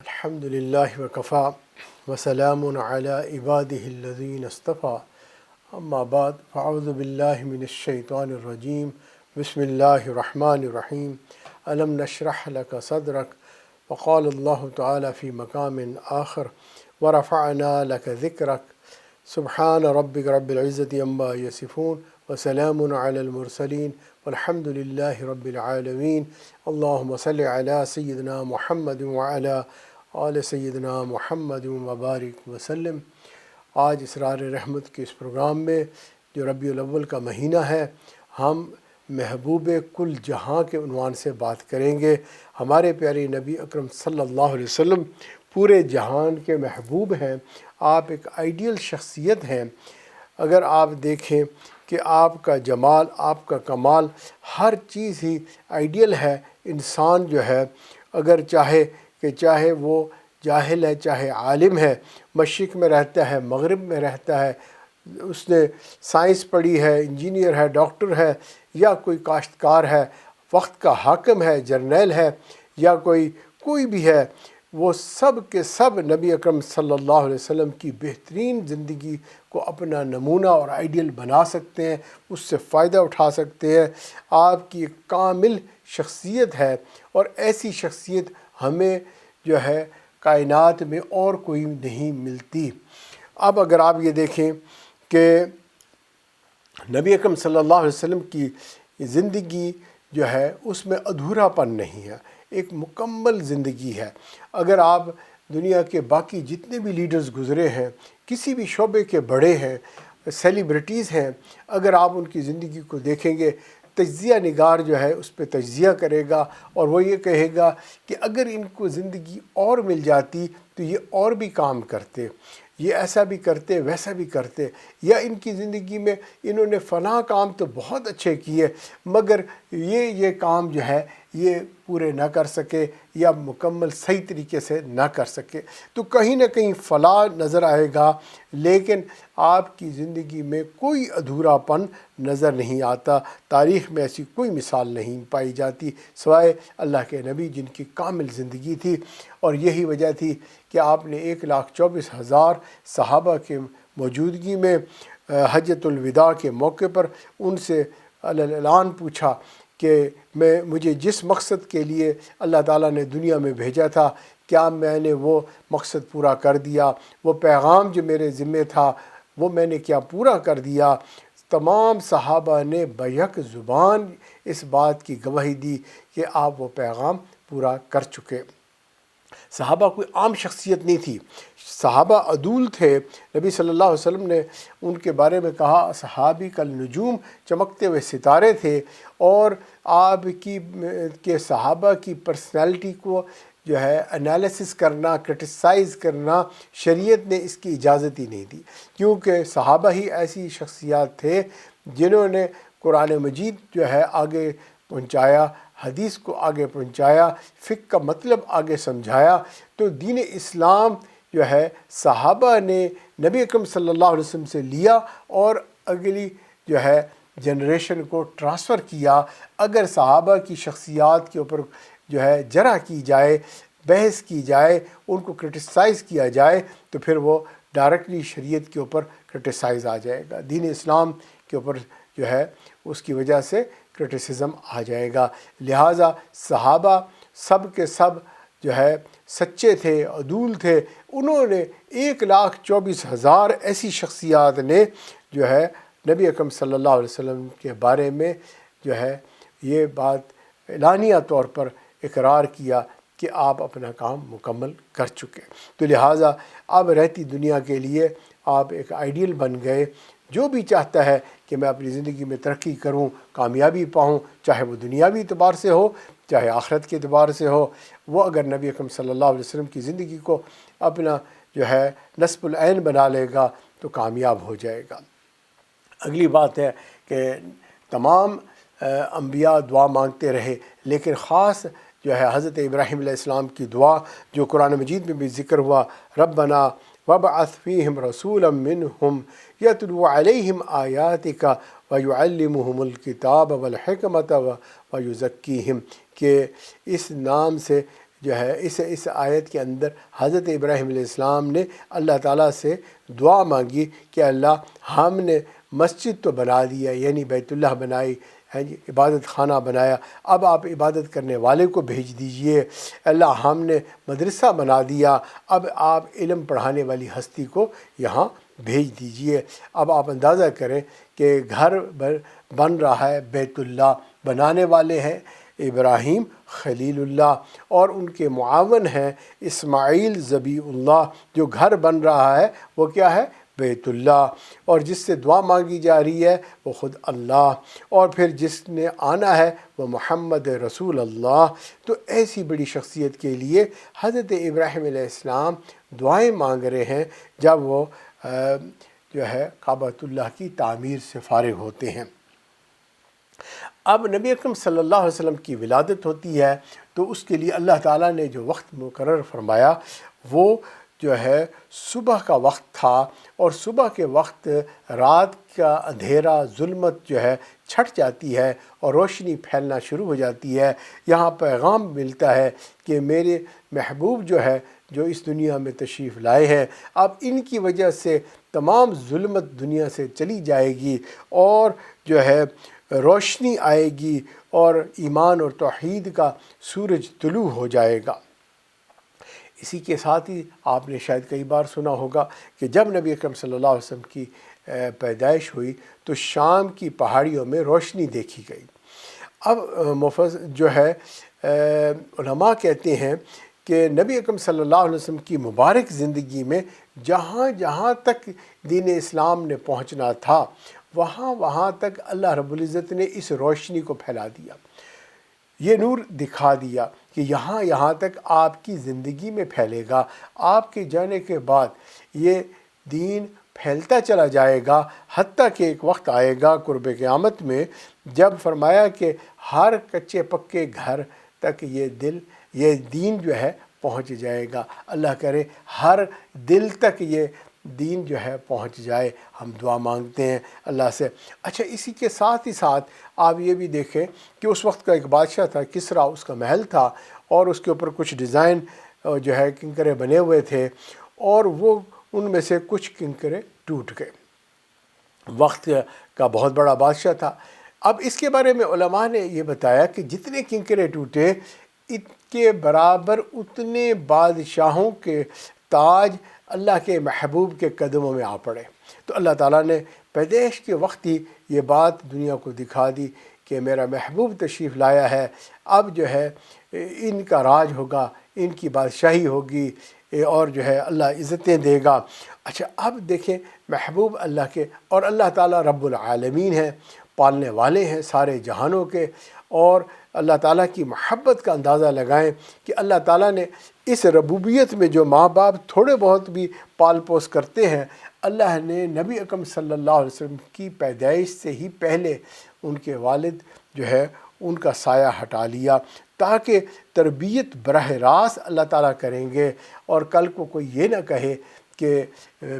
الحمد للہ وکفا وسلام علی عبادہ الذین اصطفیٰ اما بعد فاعوذ باللہ من الشیطان الرجیم بسم اللہ الرحمن الرحیم الم نشرح لک صدرک وقال اللہ تعالی فی مقام آخر ورفعنا لک ذکرک سبحان ربک رب العزت عما یصفون وسلام علی المرسلین والحمد للہ رب العالمین اللہم صلی علی سیدنا محمد وعلی آل سیدنا محمد وبارک وسلم۔ آج اسرار رحمت کے اس پروگرام میں جو ربیع الاول کا مہینہ ہے، ہم محبوب کل جہاں کے عنوان سے بات کریں گے۔ ہمارے پیارے نبی اکرم صلی اللہ علیہ وسلم پورے جہان کے محبوب ہیں۔ آپ ایک آئیڈیل شخصیت ہیں۔ اگر آپ دیکھیں کہ آپ کا جمال، آپ کا کمال، ہر چیز ہی آئیڈیل ہے۔ انسان جو ہے اگر چاہے وہ جاہل ہے، چاہے عالم ہے، مشرق میں رہتا ہے، مغرب میں رہتا ہے، اس نے سائنس پڑھی ہے، انجینئر ہے، ڈاکٹر ہے، یا کوئی کاشتکار ہے، وقت کا حاکم ہے، جرنیل ہے، یا کوئی بھی ہے، وہ سب کے سب نبی اکرم صلی اللہ علیہ وسلم کی بہترین زندگی کو اپنا نمونہ اور آئیڈیل بنا سکتے ہیں، اس سے فائدہ اٹھا سکتے ہیں۔ آپ کی ایک کامل شخصیت ہے، اور ایسی شخصیت ہمیں جو ہے کائنات میں اور کوئی نہیں ملتی۔ اب اگر آپ یہ دیکھیں کہ نبی اکرم صلی اللہ علیہ وسلم کی زندگی جو ہے اس میں ادھورا پن نہیں ہے، ایک مکمل زندگی ہے۔ اگر آپ دنیا کے باقی جتنے بھی لیڈرز گزرے ہیں، کسی بھی شعبے کے بڑے ہیں، سیلیبریٹیز ہیں، اگر آپ ان کی زندگی کو دیکھیں گے، تجزیہ نگار جو ہے اس پہ تجزیہ کرے گا، اور وہ یہ کہے گا کہ اگر ان کو زندگی اور مل جاتی تو یہ اور بھی کام کرتے، یہ ایسا بھی کرتے، ویسا بھی کرتے، یا ان کی زندگی میں انہوں نے فلاں کام تو بہت اچھے کیے، مگر یہ کام جو ہے یہ پورے نہ کر سکے، یا مکمل صحیح طریقے سے نہ کر سکے، تو کہیں نہ کہیں فلاح نظر آئے گا، لیکن آپ کی زندگی میں کوئی ادھورا پن نظر نہیں آتا۔ تاریخ میں ایسی کوئی مثال نہیں پائی جاتی سوائے اللہ کے نبی، جن کی کامل زندگی تھی۔ اور یہی وجہ تھی کہ آپ نے 1,24,000 صحابہ کے موجودگی میں حجۃ الوداع کے موقع پر ان سے اعلان پوچھا کہ مجھے جس مقصد کے لیے اللہ تعالیٰ نے دنیا میں بھیجا تھا، کیا میں نے وہ مقصد پورا کر دیا؟ وہ پیغام جو میرے ذمے تھا وہ میں نے کیا پورا کر دیا؟ تمام صحابہ نے بیک زبان اس بات کی گواہی دی کہ آپ وہ پیغام پورا کر چکے۔ صحابہ کوئی عام شخصیت نہیں تھی، صحابہ عدول تھے۔ نبی صلی اللہ علیہ وسلم نے ان کے بارے میں کہا صحابی کل نجوم، چمکتے ہوئے ستارے تھے، اور آپ کے صحابہ کی پرسنالٹی کو جو ہے انالیسس کرنا، کرٹیسائز کرنا، شریعت نے اس کی اجازت ہی نہیں دی، کیونکہ صحابہ ہی ایسی شخصیات تھے جنہوں نے قرآن مجید جو ہے آگے پہنچایا، حدیث کو آگے پہنچایا، فقہ کا مطلب آگے سمجھایا۔ تو دین اسلام جو ہے صحابہ نے نبی اکرم صلی اللہ علیہ وسلم سے لیا اور اگلی جو ہے جنریشن کو ٹرانسفر کیا۔ اگر صحابہ کی شخصیات کے اوپر جو ہے جرح کی جائے، بحث کی جائے، ان کو کرٹیسائز کیا جائے، تو پھر وہ ڈائریکٹلی شریعت کے اوپر کرٹیسائز آ جائے گا، دین اسلام کے اوپر جو ہے اس کی وجہ سے کرٹیسزم آ جائے گا۔ لہٰذا صحابہ سب کے سب جو ہے سچے تھے، عدول تھے۔ انہوں نے 1,24,000 ایسی شخصیات نے جو ہے نبی اکرم صلی اللہ علیہ وسلم کے بارے میں جو ہے یہ بات اعلانیہ طور پر اقرار کیا کہ آپ اپنا کام مکمل کر چکے۔ تو لہٰذا اب رہتی دنیا کے لیے آپ ایک آئیڈیل بن گئے۔ جو بھی چاہتا ہے کہ میں اپنی زندگی میں ترقی کروں، کامیابی پاؤں، چاہے وہ دنیاوی اعتبار سے ہو، چاہے آخرت کے اعتبار سے ہو، وہ اگر نبی اکرم صلی اللہ علیہ وسلم کی زندگی کو اپنا جو ہے نصب العین بنا لے گا تو کامیاب ہو جائے گا۔ اگلی بات ہے کہ تمام انبیاء دعا مانگتے رہے، لیکن خاص جو ہے حضرت ابراہیم علیہ السلام کی دعا جو قرآن مجید میں بھی ذکر ہوا، ربنا وابعث فیہم رسولا منہم یتلو علیہم آیاتک ویعلمہم الکتاب والحکمت ویزکیہم، کہ اس نام سے جو ہے اس آیت کے اندر حضرت ابراہیم علیہ السلام نے اللہ تعالیٰ سے دعا مانگی کہ اللہ ہم نے مسجد تو بنا دیا، یعنی بیت اللہ بنائی ہے جی، عبادت خانہ بنایا، اب آپ عبادت کرنے والے کو بھیج دیجئے۔ اللہ ہم نے مدرسہ بنا دیا، اب آپ علم پڑھانے والی ہستی کو یہاں بھیج دیجئے۔ اب آپ اندازہ کریں کہ گھر بن رہا ہے، بیت اللہ بنانے والے ہیں ابراہیم خلیل اللہ، اور ان کے معاون ہیں اسماعیل ذبیح اللہ۔ جو گھر بن رہا ہے وہ کیا ہے؟ بیت اللہ، اور جس سے دعا مانگی جا رہی ہے وہ خود اللہ، اور پھر جس نے آنا ہے وہ محمد رسول اللہ۔ تو ایسی بڑی شخصیت کے لیے حضرت ابراہیم علیہ السلام دعائیں مانگ رہے ہیں جب وہ جو ہے کعبۃ اللہ کی تعمیر سے فارغ ہوتے ہیں۔ اب نبی اکرم صلی اللہ علیہ وسلم کی ولادت ہوتی ہے تو اس کے لیے اللہ تعالیٰ نے جو وقت مقرر فرمایا وہ جو ہے صبح کا وقت تھا، اور صبح کے وقت رات کا اندھیرا ظلمت جو ہے چھٹ جاتی ہے اور روشنی پھیلنا شروع ہو جاتی ہے۔ یہاں پیغام ملتا ہے کہ میرے محبوب جو ہے جو اس دنیا میں تشریف لائے ہیں، اب ان کی وجہ سے تمام ظلمت دنیا سے چلی جائے گی اور جو ہے روشنی آئے گی اور ایمان اور توحید کا سورج طلوع ہو جائے گا۔ اسی کے ساتھ ہی آپ نے شاید کئی بار سنا ہوگا کہ جب نبی اکرم صلی اللہ علیہ وسلم کی پیدائش ہوئی تو شام کی پہاڑیوں میں روشنی دیکھی گئی۔ اب جو ہے علماء کہتے ہیں کہ نبی اکرم صلی اللہ علیہ وسلم کی مبارک زندگی میں جہاں جہاں تک دین اسلام نے پہنچنا تھا وہاں تک اللہ رب العزت نے اس روشنی کو پھیلا دیا، یہ نور دکھا دیا کہ یہاں تک آپ کی زندگی میں پھیلے گا۔ آپ کے جانے کے بعد یہ دین پھیلتا چلا جائے گا، حتیٰ کہ ایک وقت آئے گا قرب قیامت میں جب فرمایا کہ ہر کچے پکے گھر تک یہ دین جو ہے پہنچ جائے گا۔ اللہ کرے ہر دل تک یہ دین جو ہے پہنچ جائے، ہم دعا مانگتے ہیں اللہ سے۔ اچھا، اسی کے ساتھ ہی ساتھ آپ یہ بھی دیکھیں کہ اس وقت کا ایک بادشاہ تھا کسریٰ، اس کا محل تھا اور اس کے اوپر کچھ ڈیزائن جو ہے کنکرے بنے ہوئے تھے، اور وہ ان میں سے کچھ کنکرے ٹوٹ گئے۔ وقت کا بہت بڑا بادشاہ تھا۔ اب اس کے بارے میں علماء نے یہ بتایا کہ جتنے کنکرے ٹوٹے ان کے برابر اتنے بادشاہوں کے تاج اللہ کے محبوب کے قدموں میں آ پڑے۔ تو اللہ تعالیٰ نے پیدائش کے وقت ہی یہ بات دنیا کو دکھا دی کہ میرا محبوب تشریف لایا ہے، اب جو ہے ان کا راج ہوگا، ان کی بادشاہی ہوگی، اور جو ہے اللہ عزتیں دے گا۔ اچھا، اب دیکھیں محبوب اللہ کے، اور اللہ تعالیٰ رب العالمین ہیں، پالنے والے ہیں سارے جہانوں کے، اور اللہ تعالیٰ کی محبت کا اندازہ لگائیں کہ اللہ تعالیٰ نے اس ربوبیت میں جو ماں باپ تھوڑے بہت بھی پال پوس کرتے ہیں، اللہ نے نبی اکرم صلی اللہ علیہ وسلم کی پیدائش سے ہی پہلے ان کے والد جو ہے ان کا سایہ ہٹا لیا، تاکہ تربیت براہ راست اللہ تعالیٰ کریں گے، اور کل کو کوئی یہ نہ کہے کہ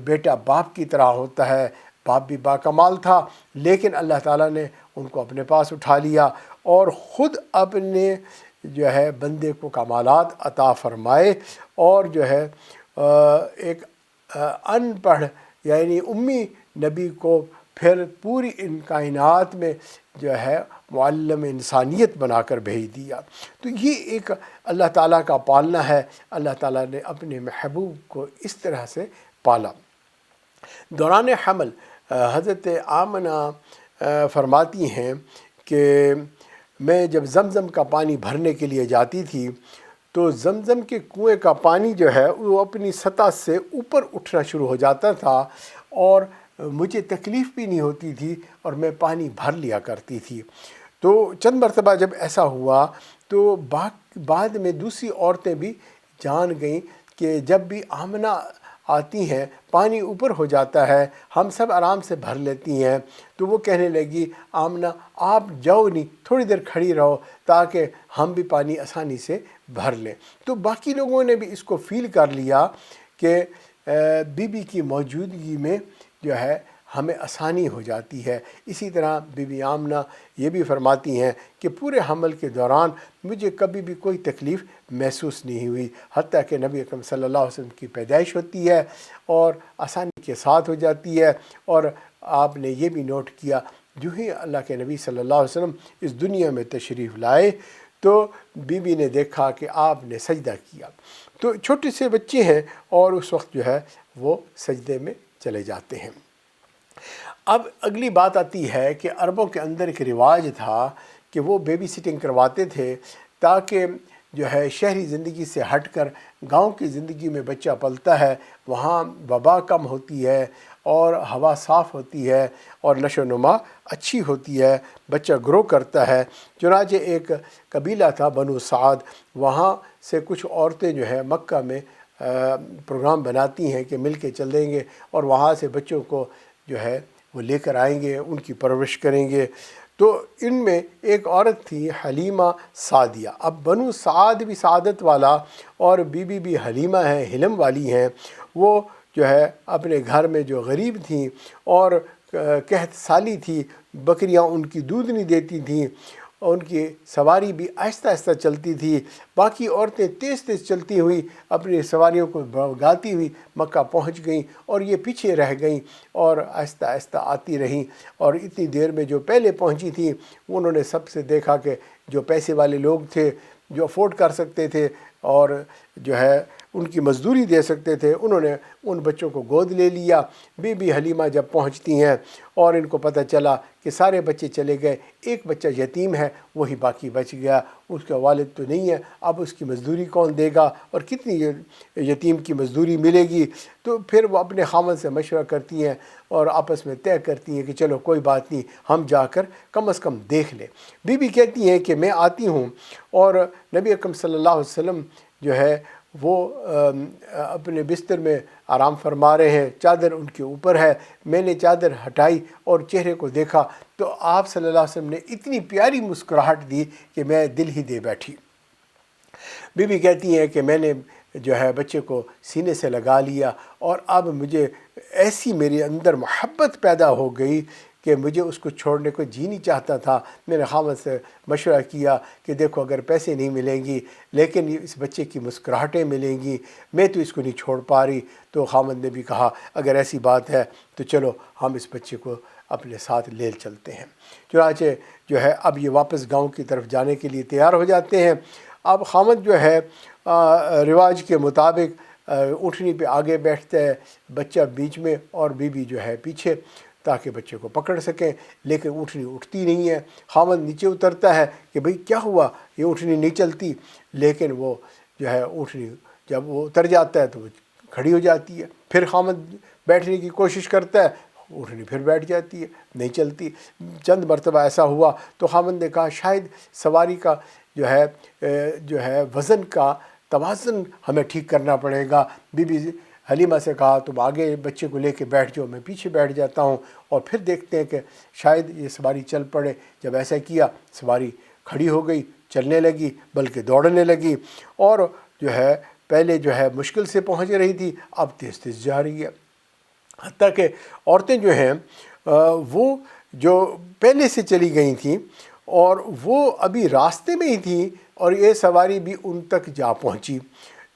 بیٹا باپ کی طرح ہوتا ہے، باپ بھی باکمال تھا لیکن اللہ تعالیٰ نے ان کو اپنے پاس اٹھا لیا اور خود اپنے جو ہے بندے کو کمالات عطا فرمائے، اور جو ہے ایک ان پڑھ یعنی امی نبی کو پھر پوری ان کائنات میں جو ہے معلم انسانیت بنا کر بھیج دیا۔ تو یہ ایک اللہ تعالیٰ کا پالنا ہے، اللہ تعالیٰ نے اپنے محبوب کو اس طرح سے پالا۔ دوران حمل حضرت آمنہ فرماتی ہیں کہ میں جب زمزم کا پانی بھرنے کے لیے جاتی تھی تو زمزم کے کنویں کا پانی جو ہے وہ اپنی سطح سے اوپر اٹھنا شروع ہو جاتا تھا، اور مجھے تکلیف بھی نہیں ہوتی تھی اور میں پانی بھر لیا کرتی تھی۔ تو چند مرتبہ جب ایسا ہوا تو بعد میں دوسری عورتیں بھی جان گئیں کہ جب بھی آمنہ آتی ہیں پانی اوپر ہو جاتا ہے، ہم سب آرام سے بھر لیتی ہیں۔ تو وہ کہنے لگی آمنہ آپ جاؤ نہیں، تھوڑی دیر کھڑی رہو تاکہ ہم بھی پانی آسانی سے بھر لیں۔ تو باقی لوگوں نے بھی اس کو فیل کر لیا کہ بی بی کی موجودگی میں جو ہے ہمیں آسانی ہو جاتی ہے۔ اسی طرح بی بی آمنہ یہ بھی فرماتی ہیں کہ پورے حمل کے دوران مجھے کبھی بھی کوئی تکلیف محسوس نہیں ہوئی، حتیٰ کہ نبی اکرم صلی اللہ علیہ وسلم کی پیدائش ہوتی ہے اور آسانی کے ساتھ ہو جاتی ہے۔ اور آپ نے یہ بھی نوٹ کیا، جو ہی اللہ کے نبی صلی اللہ علیہ وسلم اس دنیا میں تشریف لائے تو بی بی نے دیکھا کہ آپ نے سجدہ کیا، تو چھوٹے سے بچے ہیں اور اس وقت جو ہے وہ سجدے میں چلے جاتے ہیں۔ اب اگلی بات آتی ہے کہ عربوں کے اندر ایک رواج تھا کہ وہ بیبی سٹنگ کرواتے تھے تاکہ جو ہے شہری زندگی سے ہٹ کر گاؤں کی زندگی میں بچہ پلتا ہے، وہاں وبا کم ہوتی ہے اور ہوا صاف ہوتی ہے اور نشو و نما اچھی ہوتی ہے، بچہ گرو کرتا ہے۔ چنانچہ ایک قبیلہ تھا بنو سعد، وہاں سے کچھ عورتیں جو ہے مکہ میں پروگرام بناتی ہیں کہ مل کے چلیں گے اور وہاں سے بچوں کو جو ہے وہ لے کر آئیں گے، ان کی پرورش کریں گے۔ تو ان میں ایک عورت تھی حلیمہ سعدیہ۔ اب بنو سعد بھی سعادت والا اور بی بی بھی حلیمہ ہیں، حلم والی ہیں۔ وہ جو ہے اپنے گھر میں جو غریب تھیں اور قحط سالی تھی، بکریاں ان کی دودھ نہیں دیتی تھیں، ان کی سواری بھی آہستہ آہستہ چلتی تھی، باقی عورتیں تیز تیز چلتی ہوئی اپنی سواریوں کو بھگاتی ہوئی مکہ پہنچ گئیں اور یہ پیچھے رہ گئیں اور آہستہ آہستہ آتی رہیں۔ اور اتنی دیر میں جو پہلے پہنچی تھیں انہوں نے سب سے دیکھا کہ جو پیسے والے لوگ تھے، جو افورڈ کر سکتے تھے اور جو ہے ان کی مزدوری دے سکتے تھے، انہوں نے ان بچوں کو گود لے لیا۔ بی بی حلیمہ جب پہنچتی ہیں اور ان کو پتہ چلا کہ سارے بچے چلے گئے، ایک بچہ یتیم ہے، وہی باقی بچ گیا، اس کا والد تو نہیں ہے، اب اس کی مزدوری کون دے گا اور کتنی یتیم کی مزدوری ملے گی؟ تو پھر وہ اپنے خاوند سے مشورہ کرتی ہیں اور آپس میں طے کرتی ہیں کہ چلو کوئی بات نہیں، ہم جا کر کم از کم دیکھ لیں۔ بی بی کہتی ہیں کہ میں آتی ہوں اور نبی اکرم صلی اللہ علیہ وسلم جو ہے وہ اپنے بستر میں آرام فرما رہے ہیں، چادر ان کے اوپر ہے، میں نے چادر ہٹائی اور چہرے کو دیکھا تو آپ صلی اللہ علیہ وسلم نے اتنی پیاری مسکراہٹ دی کہ میں دل ہی دے بیٹھی۔ بی بی کہتی ہیں کہ میں نے جو ہے بچے کو سینے سے لگا لیا اور اب مجھے ایسی میرے اندر محبت پیدا ہو گئی کہ مجھے اس کو چھوڑنے کو جی نہیں چاہتا تھا۔ میں نے خاوند سے مشورہ کیا کہ دیکھو اگر پیسے نہیں ملیں گی لیکن اس بچے کی مسکراہٹیں ملیں گی، میں تو اس کو نہیں چھوڑ پا رہی۔ تو خاوند نے بھی کہا اگر ایسی بات ہے تو چلو ہم اس بچے کو اپنے ساتھ لے چلتے ہیں۔ چنانچہ جو ہے اب یہ واپس گاؤں کی طرف جانے کے لیے تیار ہو جاتے ہیں۔ اب خاوند جو ہے رواج کے مطابق اونٹنی پہ آگے بیٹھتا ہے، بچہ بیچ میں اور بی بی جو ہے پیچھے، تاکہ بچے کو پکڑ سکیں، لیکن اونٹنی اٹھتی نہیں ہے۔ خاوند نیچے اترتا ہے کہ بھئی کیا ہوا، یہ اونٹنی نہیں چلتی، لیکن وہ جو ہے اونٹنی جب وہ اتر جاتا ہے تو وہ کھڑی ہو جاتی ہے۔ پھر خاوند بیٹھنے کی کوشش کرتا ہے، اونٹنی پھر بیٹھ جاتی ہے، نہیں چلتی۔ چند مرتبہ ایسا ہوا تو خاوند نے کہا شاید سواری کا جو ہے وزن کا توازن ہمیں ٹھیک کرنا پڑے گا۔ بی بی حلیمہ سے کہا تم آگے بچے کو لے کے بیٹھ جاؤ، میں پیچھے بیٹھ جاتا ہوں اور پھر دیکھتے ہیں کہ شاید یہ سواری چل پڑے۔ جب ایسا کیا سواری کھڑی ہو گئی، چلنے لگی بلکہ دوڑنے لگی، اور جو ہے پہلے جو ہے مشکل سے پہنچ رہی تھی اب تیز تیز جا رہی ہے۔ حتیٰ کہ عورتیں جو ہیں وہ جو پہلے سے چلی گئی تھیں اور وہ ابھی راستے میں ہی تھیں اور یہ سواری بھی ان تک جا پہنچی۔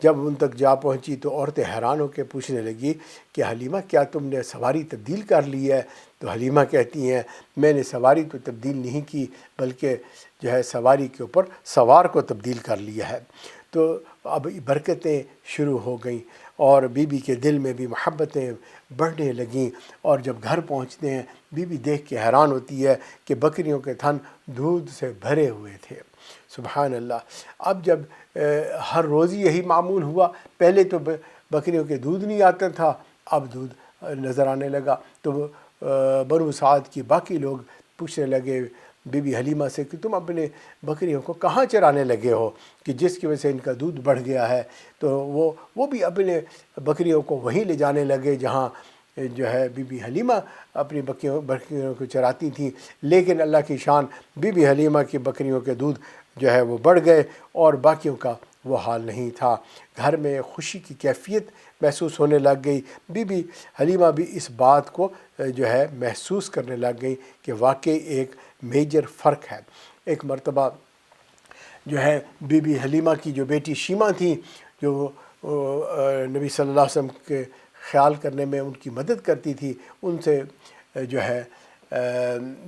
جب ان تک جا پہنچی تو عورتیں حیران ہو کے پوچھنے لگی کہ حلیمہ کیا تم نے سواری تبدیل کر لی ہے؟ تو حلیمہ کہتی ہیں میں نے سواری تو تبدیل نہیں کی بلکہ جو ہے سواری کے اوپر سوار کو تبدیل کر لیا ہے۔ تو اب برکتیں شروع ہو گئیں اور بی بی کے دل میں بھی محبتیں بڑھنے لگیں، اور جب گھر پہنچتے ہیں بی بی دیکھ کے حیران ہوتی ہے کہ بکریوں کے تھن دودھ سے بھرے ہوئے تھے۔ سبحان اللہ۔ اب جب ہر روز یہی معمول ہوا، پہلے تو بکریوں کے دودھ نہیں آتا تھا، اب دودھ نظر آنے لگا، تو بنو سعد کی باقی لوگ پوچھنے لگے بی بی حلیمہ سے کہ تم اپنے بکریوں کو کہاں چرانے لگے ہو کہ جس کی وجہ سے ان کا دودھ بڑھ گیا ہے؟ تو وہ بھی اپنے بکریوں کو وہیں لے جانے لگے جہاں جو ہے بی بی حلیمہ اپنی بکریوں کو چراتی تھیں، لیکن اللہ کی شان بی بی حلیمہ کی بکریوں کے دودھ جو ہے وہ بڑھ گئے اور باقیوں کا وہ حال نہیں تھا۔ گھر میں خوشی کی کیفیت محسوس ہونے لگ گئی۔ بی بی حلیمہ بھی اس بات کو جو ہے محسوس کرنے لگ گئی کہ واقعی ایک میجر فرق ہے۔ ایک مرتبہ جو ہے بی بی حلیمہ کی جو بیٹی شیمہ تھیں، جو نبی صلی اللہ علیہ وسلم کے خیال کرنے میں ان کی مدد کرتی تھی، ان سے جو ہے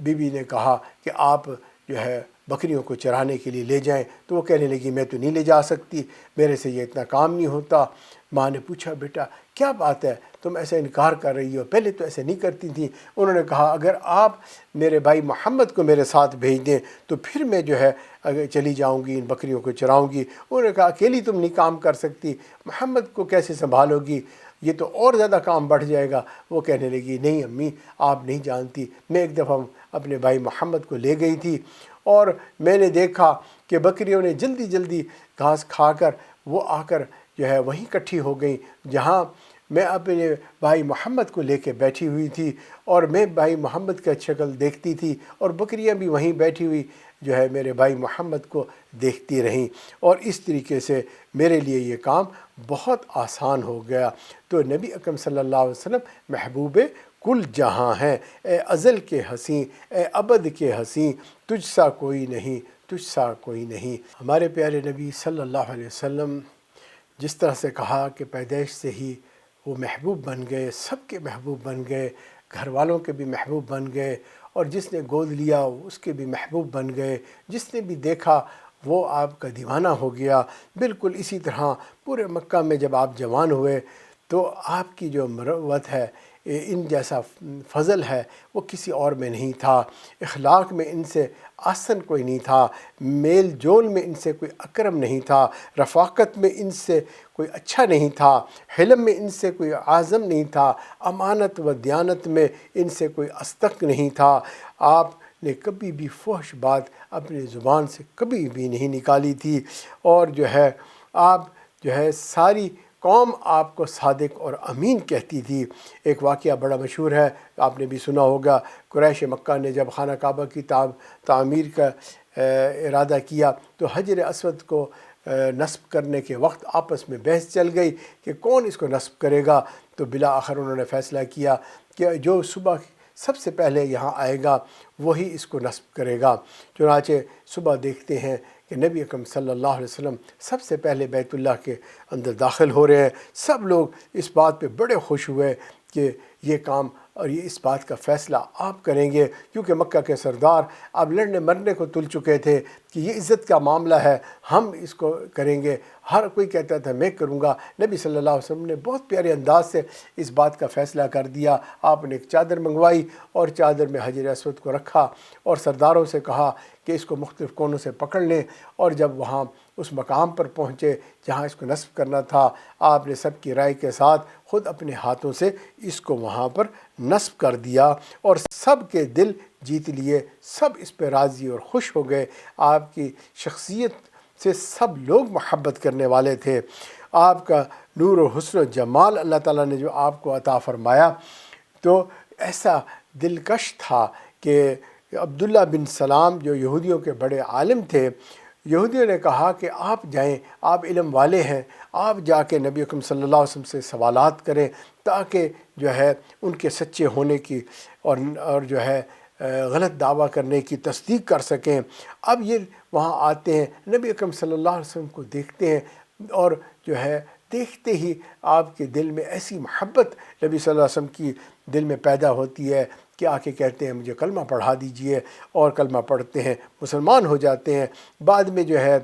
بی بی نے کہا کہ آپ جو ہے بکریوں کو چرانے کے لیے لے جائیں، تو وہ کہنے لگی میں تو نہیں لے جا سکتی، میرے سے یہ اتنا کام نہیں ہوتا۔ ماں نے پوچھا بیٹا کیا بات ہے، تم ایسا انکار کر رہی ہو، پہلے تو ایسے نہیں کرتی تھیں۔ انہوں نے کہا اگر آپ میرے بھائی محمد کو میرے ساتھ بھیج دیں تو پھر میں جو ہے اگر چلی جاؤں گی، ان بکریوں کو چراؤں گی۔ انہوں نے کہا اکیلی تم نہیں کام کر سکتی، محمد کو کیسے سنبھالو گی، یہ تو اور زیادہ کام بڑھ جائے گا۔ وہ کہنے لگی نہیں امی آپ نہیں جانتی، میں ایک دفعہ اپنے بھائی محمد کو لے گئی تھی اور میں نے دیکھا کہ بکریوں نے جلدی جلدی گھاس کھا کر وہ آ کر جو ہے وہیں اکٹھی ہو گئیں جہاں میں اپنے بھائی محمد کو لے کے بیٹھی ہوئی تھی، اور میں بھائی محمد کا شکل دیکھتی تھی اور بکریاں بھی وہیں بیٹھی ہوئی جو ہے میرے بھائی محمد کو دیکھتی رہیں، اور اس طریقے سے میرے لیے یہ کام بہت آسان ہو گیا۔ تو نبی اکرم صلی اللہ علیہ وسلم محبوب کل جہاں ہیں، اے ازل کے حسین، اے ابد کے حسین، تجھ سا کوئی نہیں، تجھ سا کوئی نہیں۔ ہمارے پیارے نبی صلی اللہ علیہ وسلم جس طرح سے کہا کہ پیدائش سے ہی وہ محبوب بن گئے، سب کے محبوب بن گئے، گھر والوں کے بھی محبوب بن گئے، اور جس نے گود لیا اس کے بھی محبوب بن گئے، جس نے بھی دیکھا وہ آپ کا دیوانہ ہو گیا۔ بالکل اسی طرح پورے مکہ میں جب آپ جوان ہوئے تو آپ کی جو مروت ہے، ان جیسا فضل ہے وہ کسی اور میں نہیں تھا۔ اخلاق میں ان سے احسن کوئی نہیں تھا، میل جول میں ان سے کوئی اکرم نہیں تھا، رفاقت میں ان سے کوئی اچھا نہیں تھا، حلم میں ان سے کوئی اعظم نہیں تھا، امانت و دیانت میں ان سے کوئی اصدق نہیں تھا۔ آپ نے کبھی بھی فحش بات اپنی زبان سے کبھی بھی نہیں نکالی تھی، اور جو ہے آپ جو ہے ساری قوم آپ کو صادق اور امین کہتی تھی۔ ایک واقعہ بڑا مشہور ہے، آپ نے بھی سنا ہوگا، قریش مکہ نے جب خانہ کعبہ کی تعمیر کا ارادہ کیا تو حجر اسود کو نصب کرنے کے وقت آپس میں بحث چل گئی کہ کون اس کو نصب کرے گا، تو بالآخر انہوں نے فیصلہ کیا کہ جو صبح سب سے پہلے یہاں آئے گا وہی اس کو نصب کرے گا۔ چنانچہ صبح دیکھتے ہیں کہ نبی اکرم صلی اللہ علیہ وسلم سب سے پہلے بیت اللہ کے اندر داخل ہو رہے ہیں۔ سب لوگ اس بات پہ بڑے خوش ہوئے کہ یہ کام اور یہ اس بات کا فیصلہ آپ کریں گے، کیونکہ مکہ کے سردار اب لڑنے مرنے کو تل چکے تھے کہ یہ عزت کا معاملہ ہے، ہم اس کو کریں گے۔ ہر کوئی کہتا تھا میں کروں گا۔ نبی صلی اللہ علیہ وسلم نے بہت پیارے انداز سے اس بات کا فیصلہ کر دیا۔ آپ نے ایک چادر منگوائی اور چادر میں حجر اسود کو رکھا اور سرداروں سے کہا کہ اس کو مختلف کونوں سے پکڑ لیں، اور جب وہاں اس مقام پر پہنچے جہاں اس کو نصب کرنا تھا، آپ نے سب کی رائے کے ساتھ خود اپنے ہاتھوں سے اس کو وہاں پر نصب کر دیا، اور سب کے دل جیت لیے، سب اس پہ راضی اور خوش ہو گئے۔ آپ کی شخصیت سے سب لوگ محبت کرنے والے تھے۔ آپ کا نور و حسن و جمال اللہ تعالیٰ نے جو آپ کو عطا فرمایا تو ایسا دلکش تھا کہ عبداللہ بن سلام جو یہودیوں کے بڑے عالم تھے، یہودیوں نے کہا کہ آپ جائیں، آپ علم والے ہیں، آپ جا کے نبی اکرم صلی اللہ علیہ وسلم سے سوالات کریں تاکہ جو ہے ان کے سچے ہونے کی اور جو ہے غلط دعویٰ کرنے کی تصدیق کر سکیں۔ اب یہ وہاں آتے ہیں، نبی اکرم صلی اللہ علیہ وسلم کو دیکھتے ہیں، اور جو ہے دیکھتے ہی آپ کے دل میں ایسی محبت نبی صلی اللہ علیہ وسلم کی دل میں پیدا ہوتی ہے کہ آ کے کہتے ہیں مجھے کلمہ پڑھا دیجئے، اور کلمہ پڑھتے ہیں، مسلمان ہو جاتے ہیں۔ بعد میں جو ہے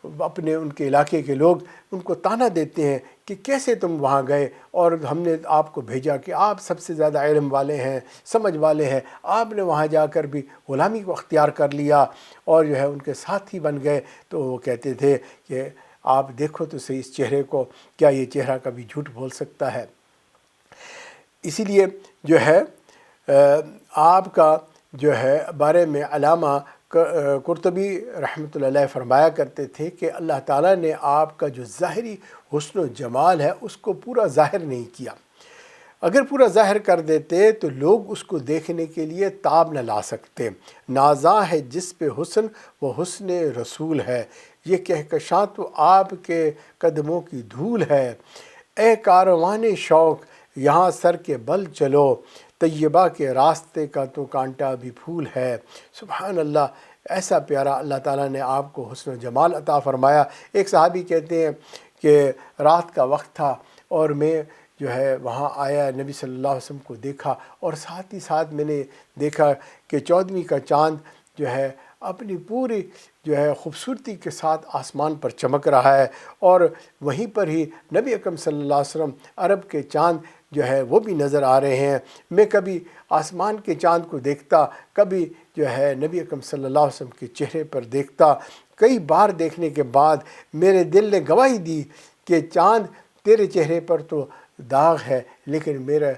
اپنے ان کے علاقے کے لوگ ان کو طعنہ دیتے ہیں کہ کیسے تم وہاں گئے، اور ہم نے آپ کو بھیجا کہ آپ سب سے زیادہ علم والے ہیں، سمجھ والے ہیں، آپ نے وہاں جا کر بھی غلامی کو اختیار کر لیا اور جو ہے ان کے ساتھی بن گئے۔ تو وہ کہتے تھے کہ آپ دیکھو تو صحیح اس چہرے کو، کیا یہ چہرہ کبھی جھوٹ بول سکتا ہے؟ اسی لیے جو ہے آپ کا جو ہے بارے میں علامہ قرطبی رحمۃ اللہ علیہ فرمایا کرتے تھے کہ اللہ تعالیٰ نے آپ کا جو ظاہری حسن و جمال ہے اس کو پورا ظاہر نہیں کیا۔ اگر پورا ظاہر کر دیتے تو لوگ اس کو دیکھنے کے لیے تاب نہ لا سکتے۔ نازاں ہے جس پہ حسن وہ حسن رسول ہے، یہ کہکشاں تو آپ کے قدموں کی دھول ہے، اے کاروان شوق یہاں سر کے بل چلو، طیبہ کے راستے کا تو کانٹا بھی پھول ہے۔ سبحان اللہ، ایسا پیارا اللہ تعالیٰ نے آپ کو حسن و جمال عطا فرمایا۔ ایک صحابی کہتے ہیں کہ رات کا وقت تھا اور میں جو ہے وہاں آیا، نبی صلی اللہ علیہ وسلم کو دیکھا، اور ساتھ ہی ساتھ میں نے دیکھا کہ 14ویں کا چاند جو ہے اپنی پوری جو ہے خوبصورتی کے ساتھ آسمان پر چمک رہا ہے، اور وہیں پر ہی نبی اکرم صلی اللہ علیہ وسلم عرب کے چاند جو ہے وہ بھی نظر آ رہے ہیں۔ میں کبھی آسمان کے چاند کو دیکھتا، کبھی جو ہے نبی اکرم صلی اللہ علیہ وسلم کے چہرے پر دیکھتا۔ کئی بار دیکھنے کے بعد میرے دل نے گواہی دی کہ چاند تیرے چہرے پر تو داغ ہے، لیکن میرا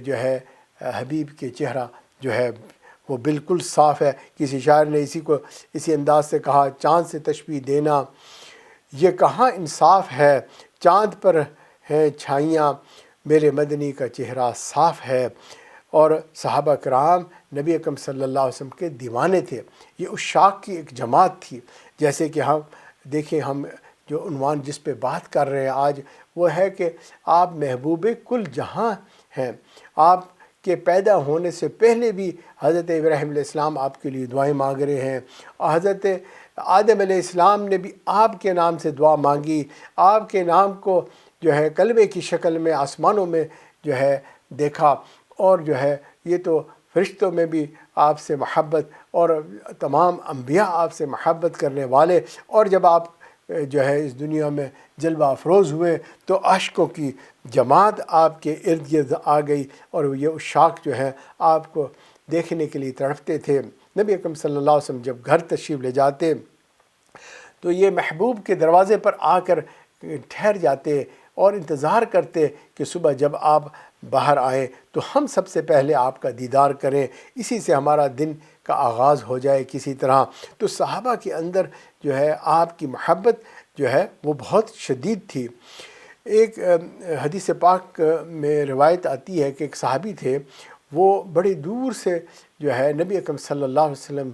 جو ہے حبیب کے چہرہ جو ہے وہ بالکل صاف ہے۔ کسی شاعر نے اسی انداز سے کہا، چاند سے تشبیہ دینا یہ کہاں انصاف ہے، چاند پر ہیں چھائیاں میرے مدنی کا چہرہ صاف ہے۔ اور صحابہ کرام نبی اکرم صلی اللہ علیہ وسلم کے دیوانے تھے، یہ عشاق کی ایک جماعت تھی۔ جیسے کہ ہم دیکھیں، ہم جو عنوان جس پہ بات کر رہے ہیں آج، وہ ہے کہ آپ محبوب کل جہاں ہیں۔ آپ کے پیدا ہونے سے پہلے بھی حضرت ابراہیم علیہ السلام آپ کے لیے دعائیں مانگ رہے ہیں، اور حضرت آدم علیہ السلام نے بھی آپ کے نام سے دعا مانگی، آپ کے نام کو جو ہے کلمے کی شکل میں آسمانوں میں جو ہے دیکھا، اور جو ہے یہ تو فرشتوں میں بھی آپ سے محبت، اور تمام انبیاء آپ سے محبت کرنے والے، اور جب آپ جو ہے اس دنیا میں جلوہ افروز ہوئے تو عاشقوں کی جماعت آپ کے ارد گرد آ گئی، اور یہ عشاق جو ہے آپ کو دیکھنے کے لیے تڑپتے تھے۔ نبی اکرم صلی اللہ علیہ وسلم جب گھر تشریف لے جاتے تو یہ محبوب کے دروازے پر آ کر ٹھہر جاتے اور انتظار کرتے کہ صبح جب آپ باہر آئیں تو ہم سب سے پہلے آپ کا دیدار کریں، اسی سے ہمارا دن کا آغاز ہو جائے کسی طرح۔ تو صحابہ کے اندر جو ہے آپ کی محبت جو ہے وہ بہت شدید تھی۔ ایک حدیث پاک میں روایت آتی ہے کہ ایک صحابی تھے، وہ بڑی دور سے جو ہے نبی اکرم صلی اللہ علیہ وسلم